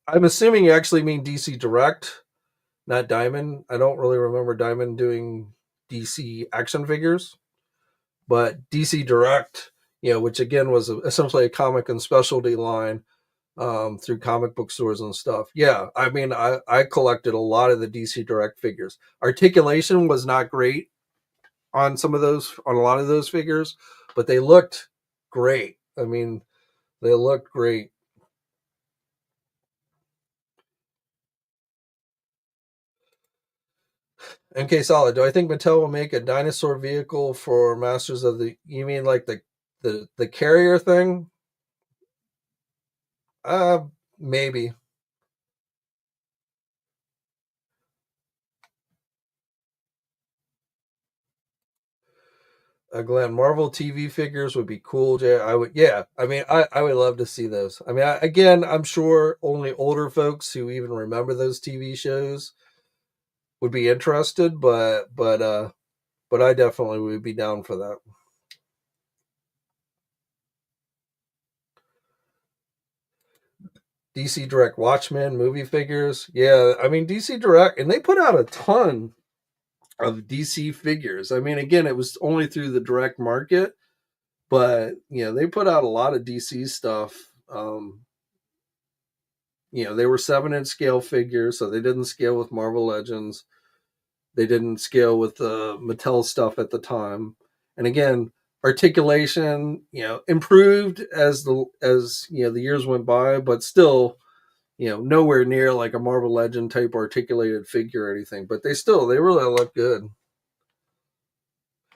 I'm assuming you actually mean DC Direct, not Diamond. I don't really remember Diamond doing DC action figures, but DC Direct, which again was essentially a comic and specialty line through comic book stores and stuff. Yeah, I mean, I collected a lot of the DC Direct figures. Articulation was not great on a lot of those figures, but they looked great. I mean, they looked great. MK Solid, do I think Mattel will make a dinosaur vehicle for Masters of the? You mean like the carrier thing? Maybe. Glenn, Marvel TV figures would be cool. Jay, I would, yeah. I mean, I would love to see those. I mean, again, I'm sure only older folks who even remember those TV shows would be interested, but I definitely would be down for that. DC Direct Watchmen movie figures, yeah. I mean, DC Direct, and they put out a ton of DC figures. I mean, again, it was only through the direct market, but they put out a lot of DC stuff. They were 7-inch scale figures, so they didn't scale with Marvel Legends. They didn't scale with the Mattel stuff at the time. And again, articulation, improved as the years went by, but still, nowhere near like a Marvel Legend type articulated figure or anything. But they really look good.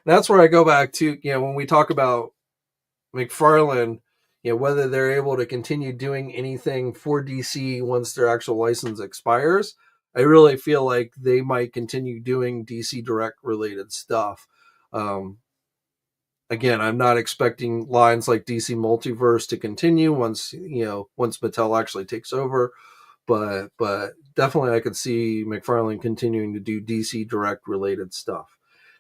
That's where I go back to, when we talk about McFarlane, whether they're able to continue doing anything for DC once their actual license expires. I really feel like they might continue doing DC Direct related stuff. Um, Again, I'm not expecting lines like DC Multiverse to continue once Mattel actually takes over, but definitely I could see McFarlane continuing to do DC Direct related stuff.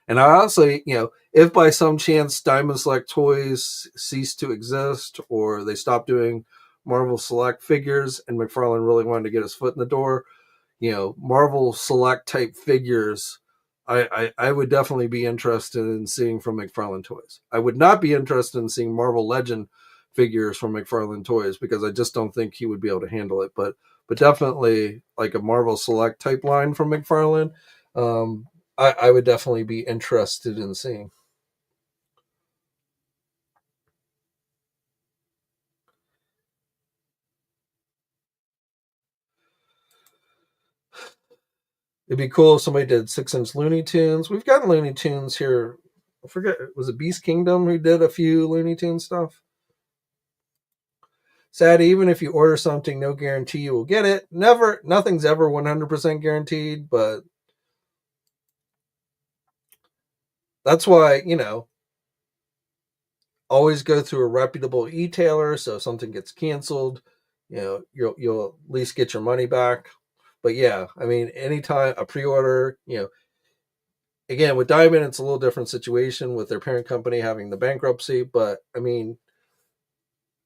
And I honestly, if by some chance Diamond Select toys cease to exist or they stop doing Marvel Select figures and McFarlane really wanted to get his foot in the door, Marvel Select type figures, I would definitely be interested in seeing from McFarlane Toys. I would not be interested in seeing Marvel Legend figures from McFarlane Toys because I just don't think he would be able to handle it. But definitely like a Marvel Select type line from McFarlane, I would definitely be interested in seeing. It'd be cool if somebody did 6-inch Looney Tunes. We've got Looney Tunes here. I forget, was it Beast Kingdom who did a few Looney Tunes stuff? Sad, even if you order something, no guarantee you will get it. Nothing's ever 100% guaranteed, but that's why, always go through a reputable e-tailer. So if something gets canceled, you'll at least get your money back. But yeah, I mean, anytime a pre-order, again, with Diamond, it's a little different situation with their parent company having the bankruptcy. But I mean,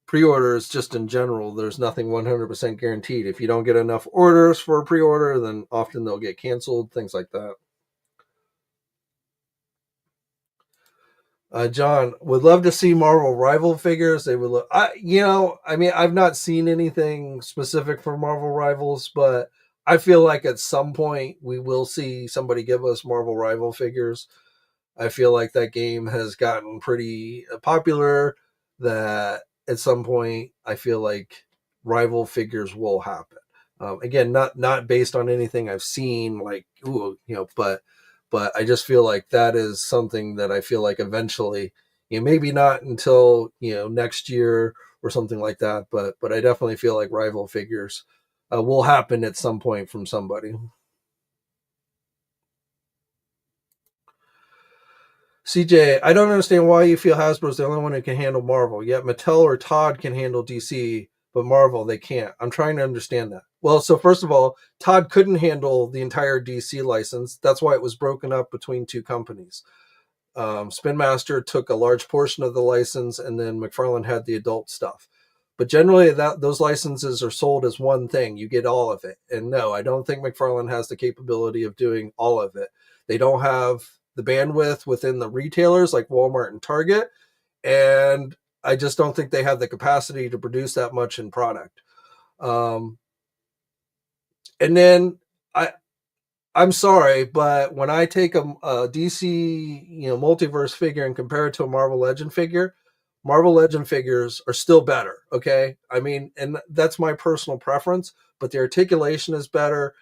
pre-orders just in general, there's nothing 100% guaranteed. If you don't get enough orders for a pre-order, then often they'll get canceled, things like that. John would love to see Marvel rival figures. They would look, I mean, I've not seen anything specific for Marvel rivals, but I feel like at some point we will see somebody give us Marvel rival figures. I feel like that game has gotten pretty popular. That at some point, I feel like rival figures will happen. Again, not based on anything I've seen, like ooh, but I just feel like that is something that I feel like eventually, maybe not until next year or something like that, but I definitely feel like rival figures will happen at some point from somebody. CJ, I don't understand why you feel Hasbro's the only one who can handle Marvel, yet Mattel or Todd can handle DC, but Marvel they can't. I'm trying to understand that. Well, so first of all, Todd couldn't handle the entire DC license. That's why it was broken up between two companies. Spin Master took a large portion of the license, and then McFarlane had the adult stuff. but generally those licenses are sold as one thing. You get all of it. And no, I don't think McFarlane has the capability of doing all of it. They don't have the bandwidth within the retailers like Walmart and Target, and I just don't think they have the capacity to produce that much in product. And then I'm sorry, but when I take a DC, multiverse figure and compare it to a Marvel Legend figure, Marvel Legend figures are still better. Okay, I mean, and that's my personal preference, but the articulation is better,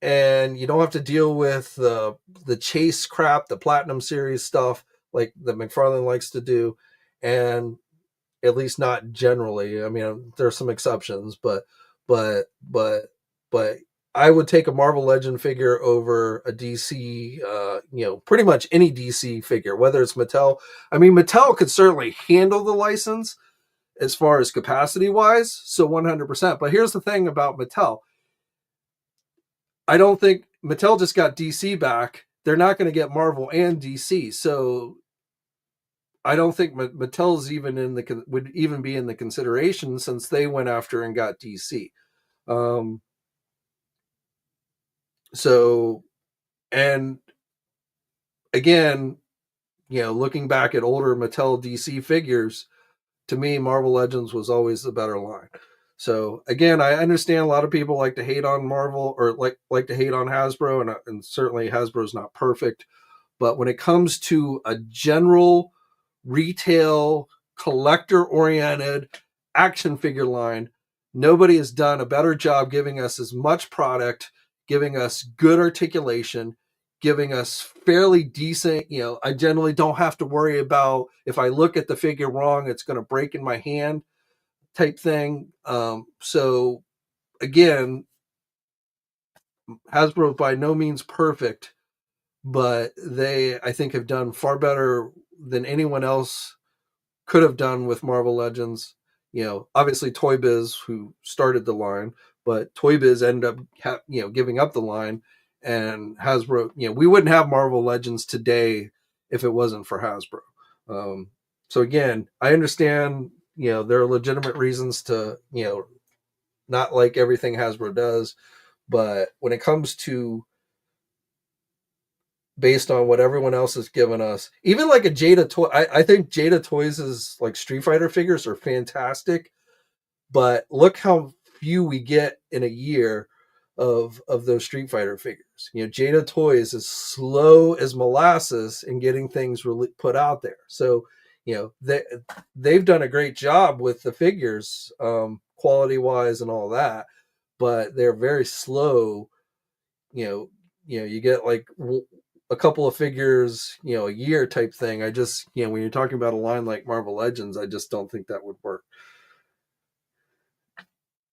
and you don't have to deal with the chase crap, the Platinum Series stuff like that McFarlane likes to do, and at least not generally. I mean, there are some exceptions, but but but I would take a Marvel Legend figure over a DC, pretty much any DC figure, whether it's Mattel. I mean, Mattel could certainly handle the license as far as capacity wise, so 100%. But here's the thing about Mattel. I don't think Mattel just got DC back. They're not going to get Marvel and DC. So I don't think Mattel's would even be in the consideration since they went after and got DC. So, and again, looking back at older Mattel DC figures, to me, Marvel Legends was always the better line. So again, I understand a lot of people like to hate on Marvel or like to hate on Hasbro, and certainly Hasbro's not perfect. But when it comes to a general retail collector oriented action figure line, nobody has done a better job giving us as much product, giving us good articulation, giving us fairly decent, I generally don't have to worry about if I look at the figure wrong, it's going to break in my hand type thing. So again, Hasbro by no means perfect, but they, I think, have done far better than anyone else could have done with Marvel Legends. Obviously Toy Biz, who started the line, but Toy Biz ended up, giving up the line, and Hasbro, we wouldn't have Marvel Legends today if it wasn't for Hasbro. So again, I understand, there are legitimate reasons to, not like everything Hasbro does, but when it comes to based on what everyone else has given us. Even like a Jada toy, I think Jada Toys' like Street Fighter figures are fantastic, but look how few we get in a year of those Street Fighter figures. Jada Toys is slow as molasses in getting things really put out there. So they've done a great job with the figures, quality wise and all that, but they're very slow. You get like a couple of figures, a year type thing. I just, when you're talking about a line like Marvel Legends, I just don't think that would work.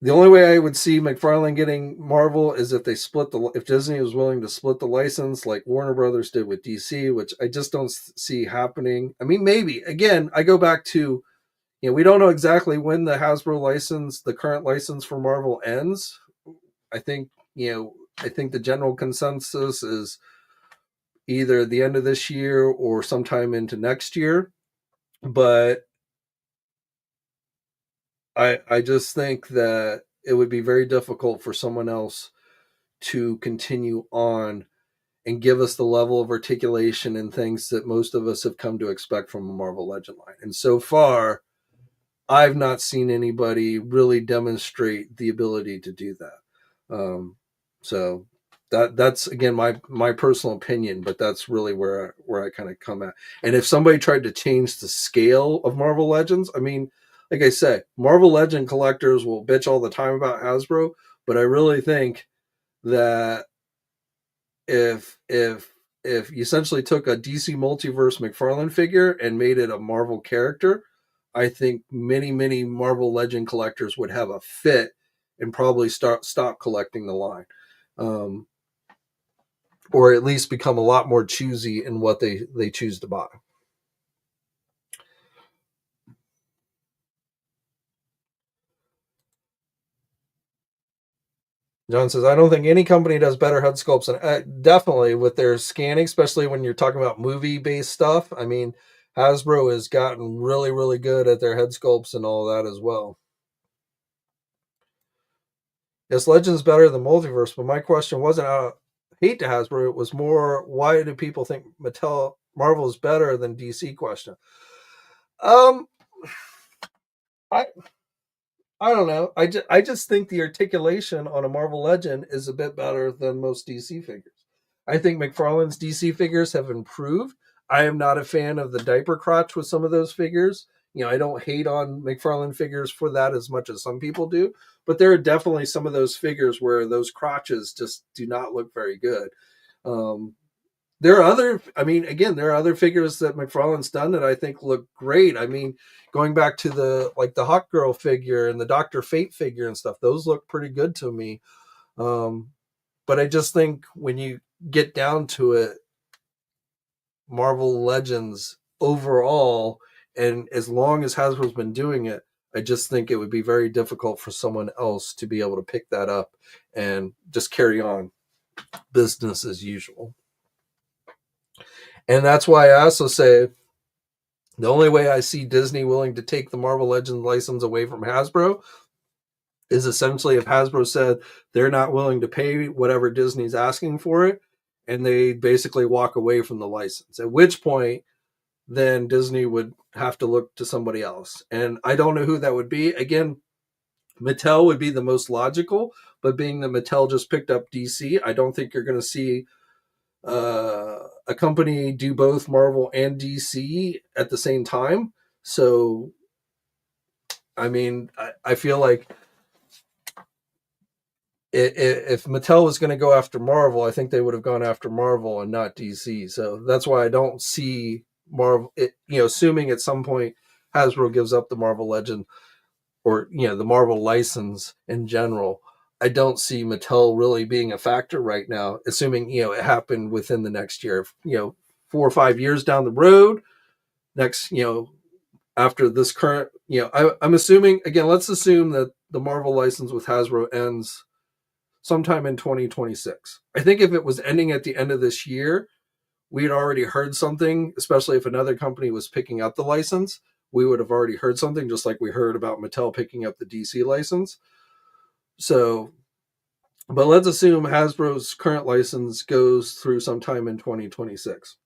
The only way I would see McFarlane getting Marvel is if if Disney was willing to split the license like Warner Brothers did with DC, which I just don't see happening. I mean, maybe. Again, I go back to, we don't know exactly when the Hasbro license, the current license for Marvel ends. I think the general consensus is either the end of this year or sometime into next year. But I just think that it would be very difficult for someone else to continue on and give us the level of articulation and things that most of us have come to expect from a Marvel Legend line. And so far, I've not seen anybody really demonstrate the ability to do that. So that's again my personal opinion, but that's really where I kind of come at. And if somebody tried to change the scale of Marvel Legends, I mean, like I say, Marvel Legend collectors will bitch all the time about Hasbro, but I really think that if you essentially took a DC Multiverse McFarlane figure and made it a Marvel character, I think many Marvel Legend collectors would have a fit and probably stop collecting the line. Or at least become a lot more choosy in what they choose to buy. John says, I don't think any company does better head sculpts. And definitely with their scanning, especially when you're talking about movie-based stuff. I mean, Hasbro has gotten really, really good at their head sculpts and all that as well. Yes, Legends better than Multiverse, but my question wasn't out of hate to Hasbro. It was more, why do people think Marvel is better than DC? Question. Um, I I don't know. I just think the articulation on a Marvel Legend is a bit better than most DC figures. I think McFarlane's DC figures have improved. I am not a fan of the diaper crotch with some of those figures. I don't hate on McFarlane figures for that as much as some people do, but there are definitely some of those figures where those crotches just do not look very good. Um, there are other, I mean, again, there are other figures that McFarlane's done that I think look great. I mean, going back to the Hawk Girl figure and the Dr. Fate figure and stuff, those look pretty good to me. Um, but I just think when you get down to it, Marvel Legends overall, and as long as Hasbro's been doing it, I just think it would be very difficult for someone else to be able to pick that up and just carry on business as usual. And that's why I also say the only way I see Disney willing to take the Marvel Legends license away from Hasbro is essentially if Hasbro said they're not willing to pay whatever Disney's asking for it, and they basically walk away from the license. At which point, then Disney would have to look to somebody else. And I don't know who that would be. Again, Mattel would be the most logical, but being that Mattel just picked up DC, I don't think you're going to see a company do both Marvel and DC at the same time. So, I mean, I feel like if Mattel was going to go after Marvel, I think they would have gone after Marvel and not DC. So that's why I don't see Marvel. Assuming at some point Hasbro gives up the Marvel Legend or the Marvel license in general, I don't see Mattel really being a factor right now. Assuming it happened within the next year. 4 or 5 years down the road, next after this current I'm assuming again. Let's assume that the Marvel license with Hasbro ends sometime in 2026. I think if it was ending at the end of this year, we had already heard something, especially if another company was picking up the license. We would have already heard something, just like we heard about Mattel picking up the DC license. So, but let's assume Hasbro's current license goes through sometime in 2026.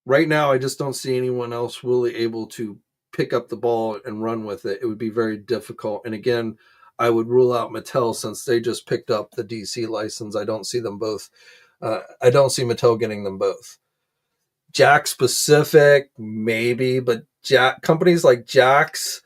Right now, I just don't see anyone else really able to pick up the ball and run with it. It would be very difficult. And again, I would rule out Mattel since they just picked up the DC license. I don't see them both. I don't see Mattel getting them both. Jakks Pacific, maybe, but companies like Jakks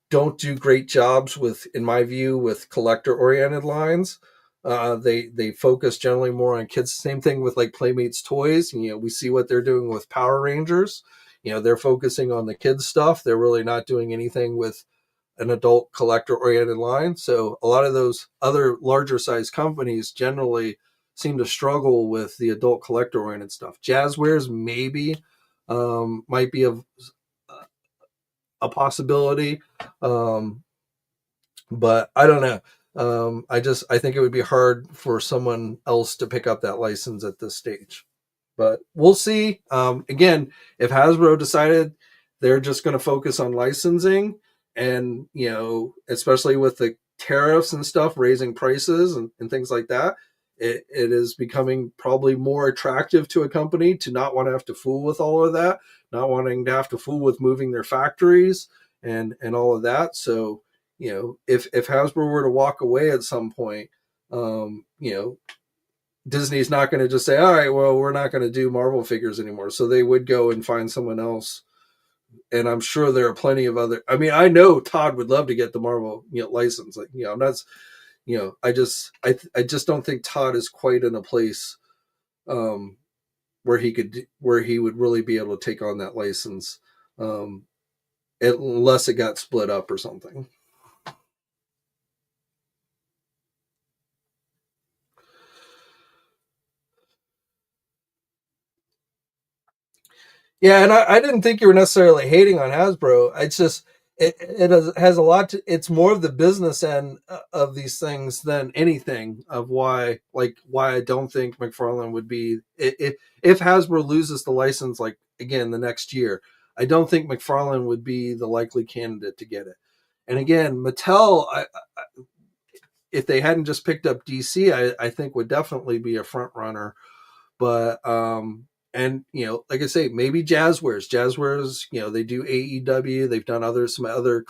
don't do great jobs with, in my view, with collector oriented lines. They focus generally more on kids. Same thing with like Playmates toys. We see what they're doing with Power Rangers. They're focusing on the kids stuff. They're really not doing anything with an adult collector oriented line. So a lot of those other larger size companies generally seem to struggle with the adult collector oriented stuff. Jazzwares maybe might be a possibility. But I don't know. I think it would be hard for someone else to pick up that license at this stage. But we'll see. Again, if Hasbro decided they're just going to focus on licensing, and especially with the tariffs and stuff, raising prices and things like that, it is becoming probably more attractive to a company to not want to have to fool with all of that, not wanting to have to fool with moving their factories and all of that. So if Hasbro were to walk away at some point, Disney's not going to just say, all right, well, we're not going to do Marvel figures anymore. So they would go and find someone else. And I'm sure there are plenty of other. I mean, I know Todd would love to get the Marvel license. Like, I'm not. I just don't think Todd is quite in a place where he would really be able to take on that license, unless it got split up or something. Yeah, and I didn't think you were necessarily hating on Hasbro. It's just has a lot to, it's more of the business end of these things than anything of why I don't think McFarlane would be, if Hasbro loses the license, like again the next year, I don't think McFarlane would be the likely candidate to get it. And again, Mattel, if they hadn't just picked up DC, I think would definitely be a front runner. But and like I say, maybe Jazzwares, they do AEW, they've done some other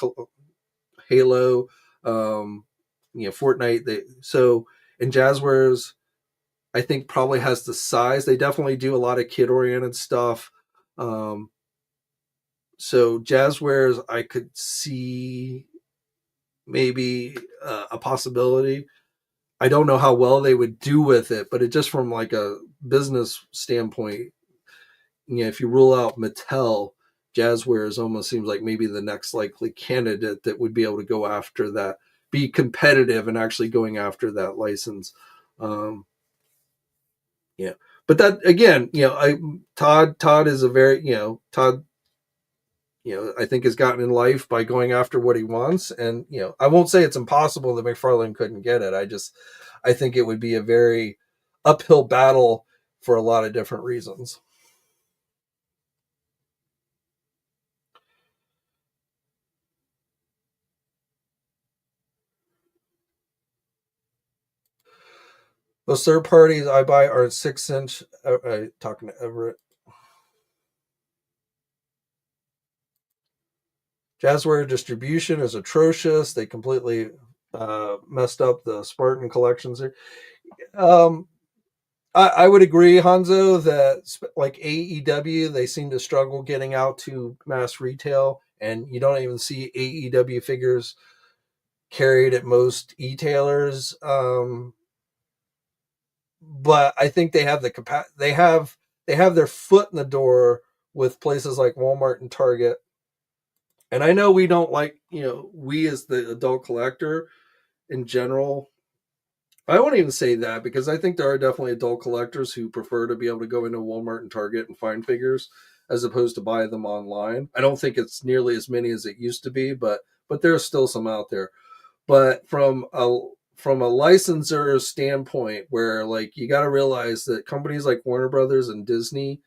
Halo, Fortnite. And Jazzwares, I think probably has the size. They definitely do a lot of kid oriented stuff. Um, so Jazzwares, I could see maybe a possibility. I don't know how well they would do with it, but it just from like a business standpoint, if you rule out Mattel, Jazzwares almost seems like maybe the next likely candidate that would be able to go after that, be competitive and actually going after that license. Um, yeah, but that again, Todd is a very, Todd, I think has gotten in life by going after what he wants, and I won't say it's impossible that McFarlane couldn't get it. I think it would be a very uphill battle for a lot of different reasons. Those third parties I buy are 6 inch. Talking to Everett. Jazzware distribution is atrocious. They completely messed up the Spartan collections here. Um, I would agree, Hanzo, that like AEW, they seem to struggle getting out to mass retail, and you don't even see AEW figures carried at most e-tailers. But I think they have the capacity. They have their foot in the door with places like Walmart and Target. And I know we don't like, we as the adult collector in general. I won't even say that because I think there are definitely adult collectors who prefer to be able to go into Walmart and Target and find figures as opposed to buy them online. I don't think it's nearly as many as it used to be, but there's still some out there. But from a licensor standpoint, where like you got to realize that companies like Warner Brothers and Disney,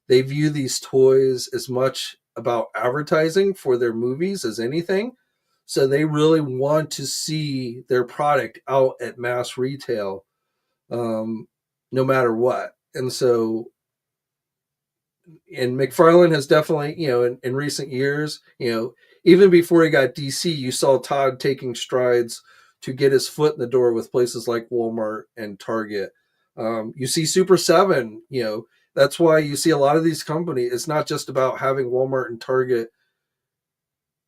they view these toys as much about advertising for their movies as anything. So they really want to see their product out at mass retail, um, no matter what. And so, and McFarlane has definitely, in recent years, even before he got DC, you saw Todd taking strides to get his foot in the door with places like Walmart and Target. You see Super 7, that's why you see a lot of these companies. It's not just about having Walmart and Target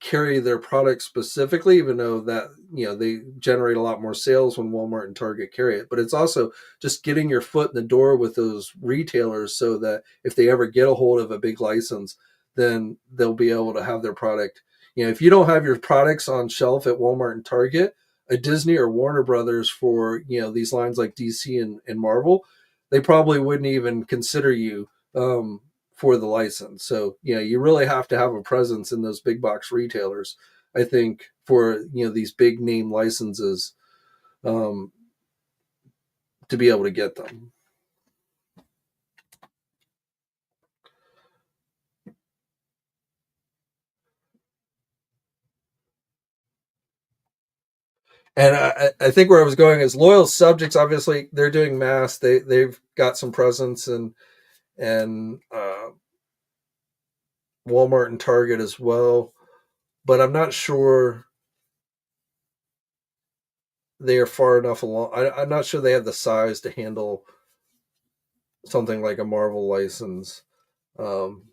carry their product specifically, even though that they generate a lot more sales when Walmart and Target carry it. But it's also just getting your foot in the door with those retailers so that if they ever get a hold of a big license, then they'll be able to have their product. If you don't have your products on shelf at Walmart and Target, a Disney or Warner Brothers for these lines like DC and Marvel, they probably wouldn't even consider you. For the license. So, you really have to have a presence in those big box retailers, I think, for, these big name licenses, um, to be able to get them. And I think where I was going is loyal subjects. Obviously, they're doing mass. They've got some presence and Walmart and Target as well. But I'm not sure they are far enough along. I'm not sure they have the size to handle something like a Marvel license. Um,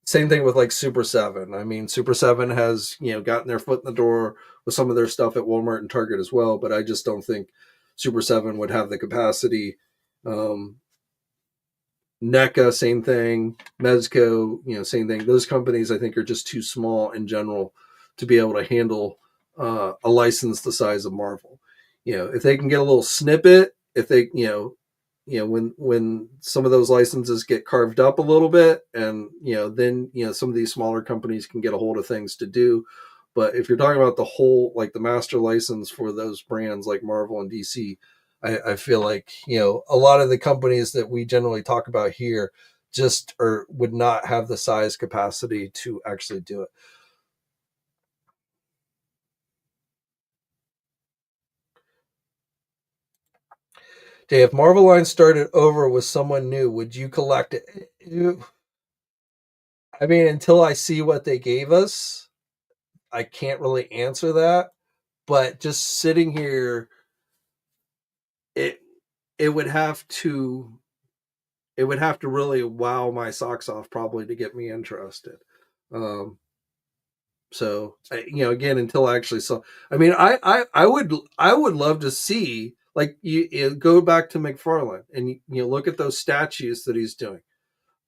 Same thing with like Super 7. I mean, Super 7 has, gotten their foot in the door with some of their stuff at Walmart and Target as well, but I just don't think Super 7 would have the capacity. Um, NECA, same thing. Mezco, same thing. Those companies, I think, are just too small in general to be able to handle a license the size of Marvel. If they can get a little snippet, if they, when some of those licenses get carved up a little bit, and then some of these smaller companies can get a hold of things to do, But if you're talking about the whole, like the master license for those brands like Marvel and DC, I feel like, a lot of the companies that we generally talk about here just or would not have the size capacity to actually do it. Jay, if Marvel Line started over with someone new, would you collect it? I mean, until I see what they gave us, I can't really answer that. But just sitting here, it it would have to it would have to really wow my socks off probably to get me interested. Um, so again, until I actually saw, I mean, I would love to see, like, you go back to McFarlane and you look at those statues that he's doing.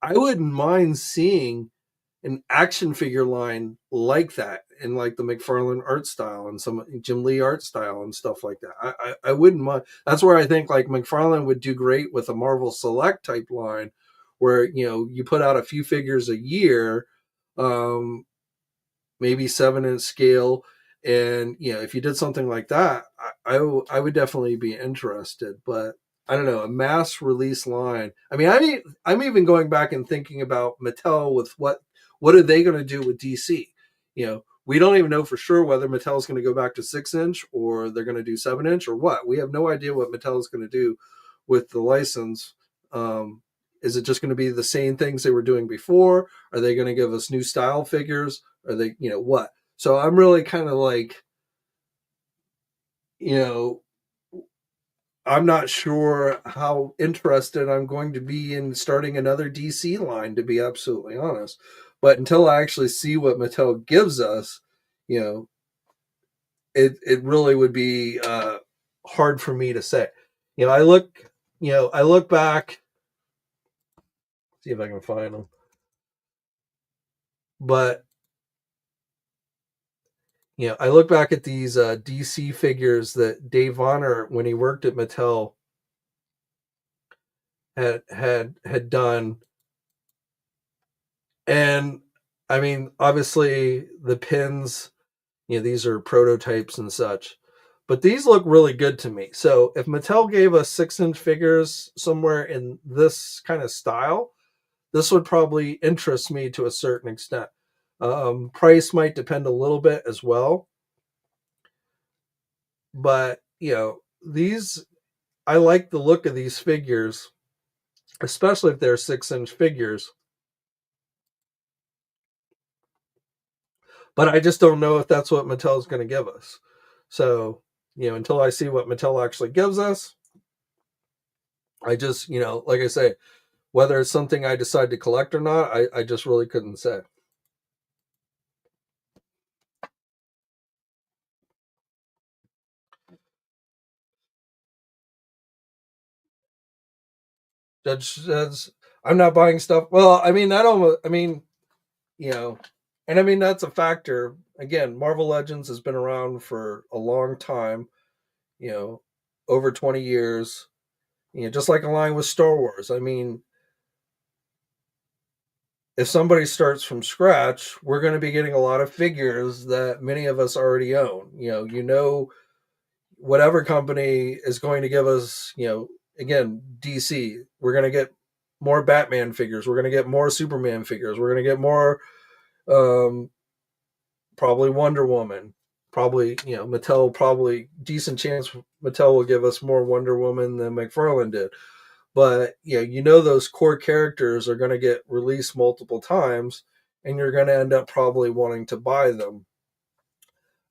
I wouldn't mind seeing an action figure line like that in like the McFarlane art style and some Jim Lee art style and stuff like that. I wouldn't mind. That's where I think like McFarlane would do great with a Marvel Select type line, where you put out a few figures a year, um, maybe 7-inch scale, and if you did something like that, I would definitely be interested. But I don't know, a mass release line. I mean, I'm even going back and thinking about Mattel with what are they going to do with DC. We don't even know for sure whether Mattel is going to go back to 6-inch or they're going to do 7-inch or what. We have no idea what Mattel is going to do with the license. Is it just going to be the same things they were doing before? Are they going to give us new style figures? Are they, what? So I'm really kind of like, you know, I'm not sure how interested I'm going to be in starting another DC line, to be absolutely honest. But until I actually see what Mattel gives us, you know, it really would be hard for me to say. I look back, see if I can find them, but I look back at these DC figures that Dave Vonner, when he worked at Mattel, had done, and I mean, obviously the pins, these are prototypes and such, but these look really good to me. So if Mattel gave us 6-inch figures somewhere in this kind of style, this would probably interest me to a certain extent. Price might depend a little bit as well, but these, I like the look of these figures, especially if they're 6-inch figures. But I just don't know if that's what Mattel is going to give us. So, until I see what Mattel actually gives us, I just, like I say, whether it's something I decide to collect or not, I just really couldn't say. Judge says, I'm not buying stuff. Well, I mean, that almost, I mean, you know, and I mean, that's a factor. Again, Marvel Legends has been around for a long time, you know, over 20 years, just like a line with Star Wars. I mean, if somebody starts from scratch, we're going to be getting a lot of figures that many of us already own. Whatever company is going to give us, again, DC, we're going to get more Batman figures. We're going to get more Superman figures. We're going to get more, um, probably Wonder Woman. Probably, Mattel, probably decent chance Mattel will give us more Wonder Woman than McFarlane did. But those core characters are going to get released multiple times, and you're going to end up probably wanting to buy them.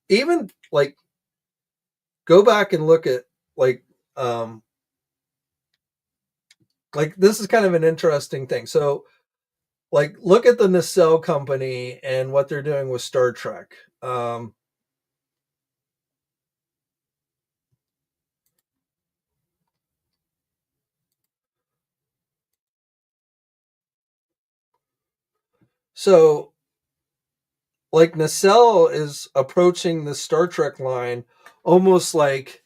Even like, go back and look at like, um, like this is kind of an interesting thing. So, like, look at the Nacelle company and what they're doing with Star Trek. So like Nacelle is approaching the Star Trek line almost like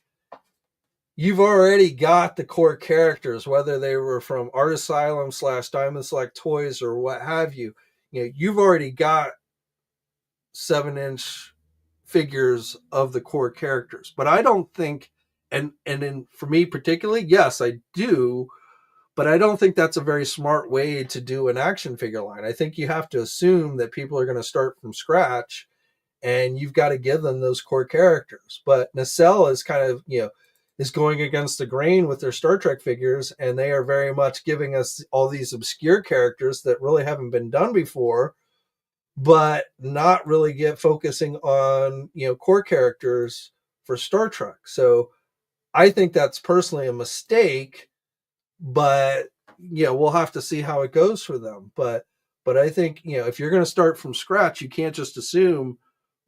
you've already got the core characters, whether they were from Art Asylum / Diamond Select Toys or what have you. You've already got 7-inch figures of the core characters. But I don't think, for me particularly, yes, I do, but I don't think that's a very smart way to do an action figure line. I think you have to assume that people are going to start from scratch, and you've got to give them those core characters. But Nacelle is kind of, is going against the grain with their Star Trek figures, and they are very much giving us all these obscure characters that really haven't been done before, but not really focusing on, core characters for Star Trek. So I think that's personally a mistake, but we'll have to see how it goes for them. But I think, if you're going to start from scratch, you can't just assume,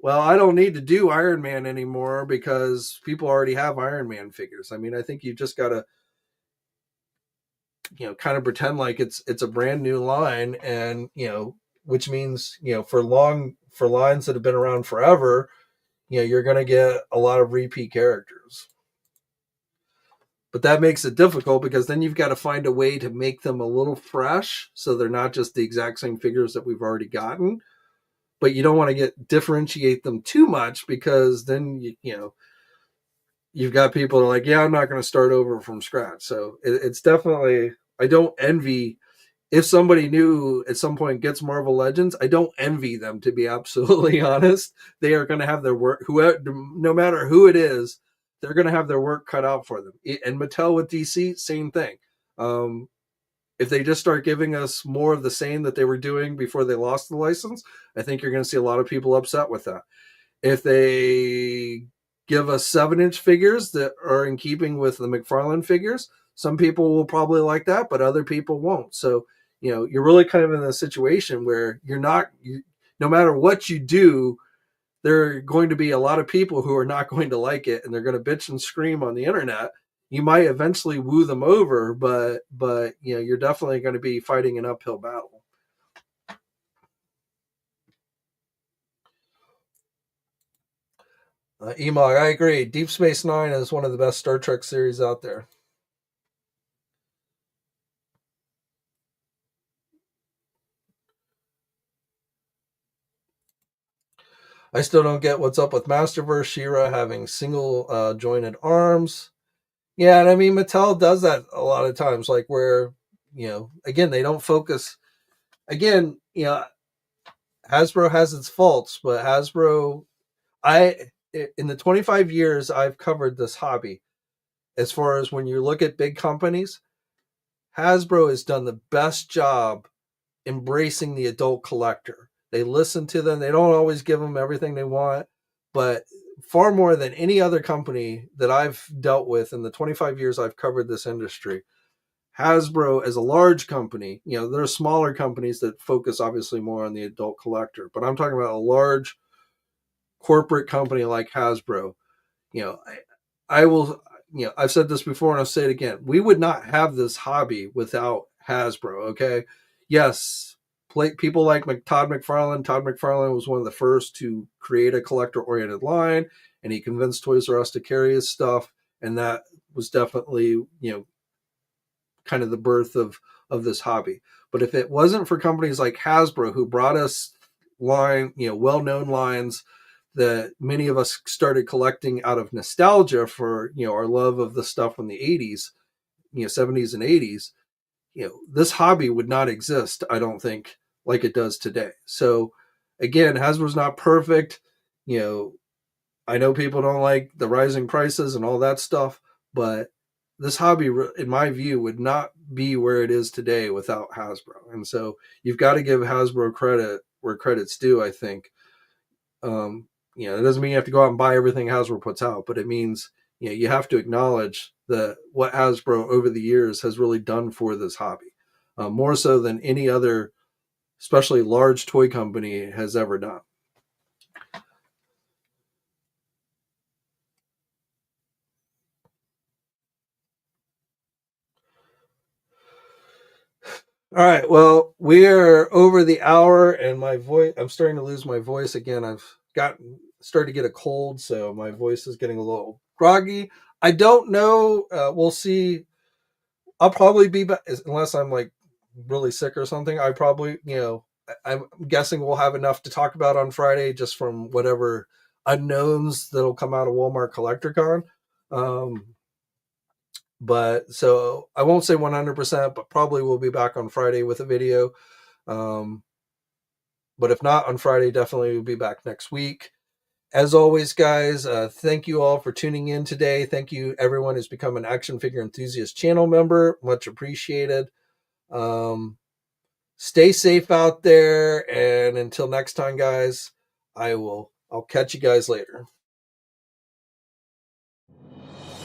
well, I don't need to do Iron Man anymore because people already have Iron Man figures. I mean, I think you just got to, kind of pretend like it's a brand new line, and which means, for lines that have been around forever, you're going to get a lot of repeat characters. But that makes it difficult because then you've got to find a way to make them a little fresh, so they're not just the exact same figures that we've already gotten. But you don't want to differentiate them too much, because then you've got people that are like, yeah, I'm not going to start over from scratch. So it's definitely, I don't envy, if somebody new at some point gets Marvel Legends, I don't envy them, to be absolutely honest. They are going to have their work, whoever, no matter who it is, they're going to have their work cut out for them. And Mattel with DC, same thing. If they just start giving us more of the same that they were doing before they lost the license, I think you're going to see a lot of people upset with that. If they give us 7-inch figures that are in keeping with the McFarlane figures, some people will probably like that, but other people won't. So, you're really kind of in a situation where no matter what you do, there are going to be a lot of people who are not going to like it, and they're going to bitch and scream on the internet. You might eventually woo them over, but you're definitely going to be fighting an uphill battle. Emog, I agree. Deep Space Nine is one of the best Star Trek series out there. I still don't get what's up with Masterverse She-Ra having single jointed arms. Yeah, and I mean, Mattel does that a lot of times, like where, again, they don't focus. Again, Hasbro has its faults, but Hasbro, in the 25 years I've covered this hobby, as far as when you look at big companies, Hasbro has done the best job embracing the adult collector. They listen to them. They don't always give them everything they want, but far more than any other company that I've dealt with in the 25 years I've covered this industry, Hasbro, as a large company, there are smaller companies that focus obviously more on the adult collector, but I'm talking about a large corporate company like Hasbro. I will, I've said this before and I'll say it again. We would not have this hobby without Hasbro. Okay. Yes. People like Todd McFarlane. Todd McFarlane was one of the first to create a collector oriented line, and he convinced Toys R Us to carry his stuff. And that was definitely, kind of the birth of this hobby. But if it wasn't for companies like Hasbro, who brought us well-known lines that many of us started collecting out of nostalgia for, our love of the stuff from the 80s, 70s and 80s, this hobby would not exist, I don't think, like it does today. So again, Hasbro's not perfect. I know people don't like the rising prices and all that stuff, but this hobby, in my view, would not be where it is today without Hasbro. And so you've got to give Hasbro credit where credit's due, I think. It doesn't mean you have to go out and buy everything Hasbro puts out, but it means, you have to acknowledge what Hasbro over the years has really done for this hobby, more so than any other, especially large toy company, has ever done. All right. Well, we are over the hour, and my voice, I'm starting to lose my voice again. I've started to get a cold, so my voice is getting a little groggy. I don't know. We'll see. I'll probably be back, unless I'm like really sick or something. I probably, I'm guessing we'll have enough to talk about on Friday, just from whatever unknowns that'll come out of Walmart CollectorCon. But so I won't say 100%, but probably we'll be back on Friday with a video. But if not on Friday, definitely we'll be back next week. As always, guys, thank you all for tuning in today. Thank you, everyone who's become an Action Figure Enthusiast channel member. Much appreciated. Stay safe out there. And until next time, guys, I'll catch you guys later.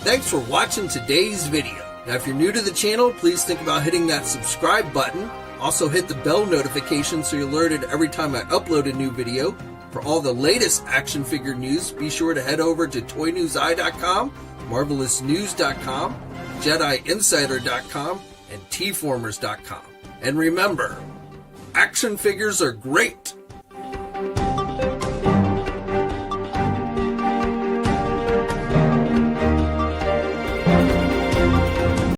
Thanks for watching today's video. Now, if you're new to the channel, please think about hitting that subscribe button. Also hit the bell notification so you're alerted every time I upload a new video. For all the latest action figure news, be sure to head over to ToyNewsEye.com, MarvelousNews.com, JediInsider.com, and TFormers.com. And remember, action figures are great,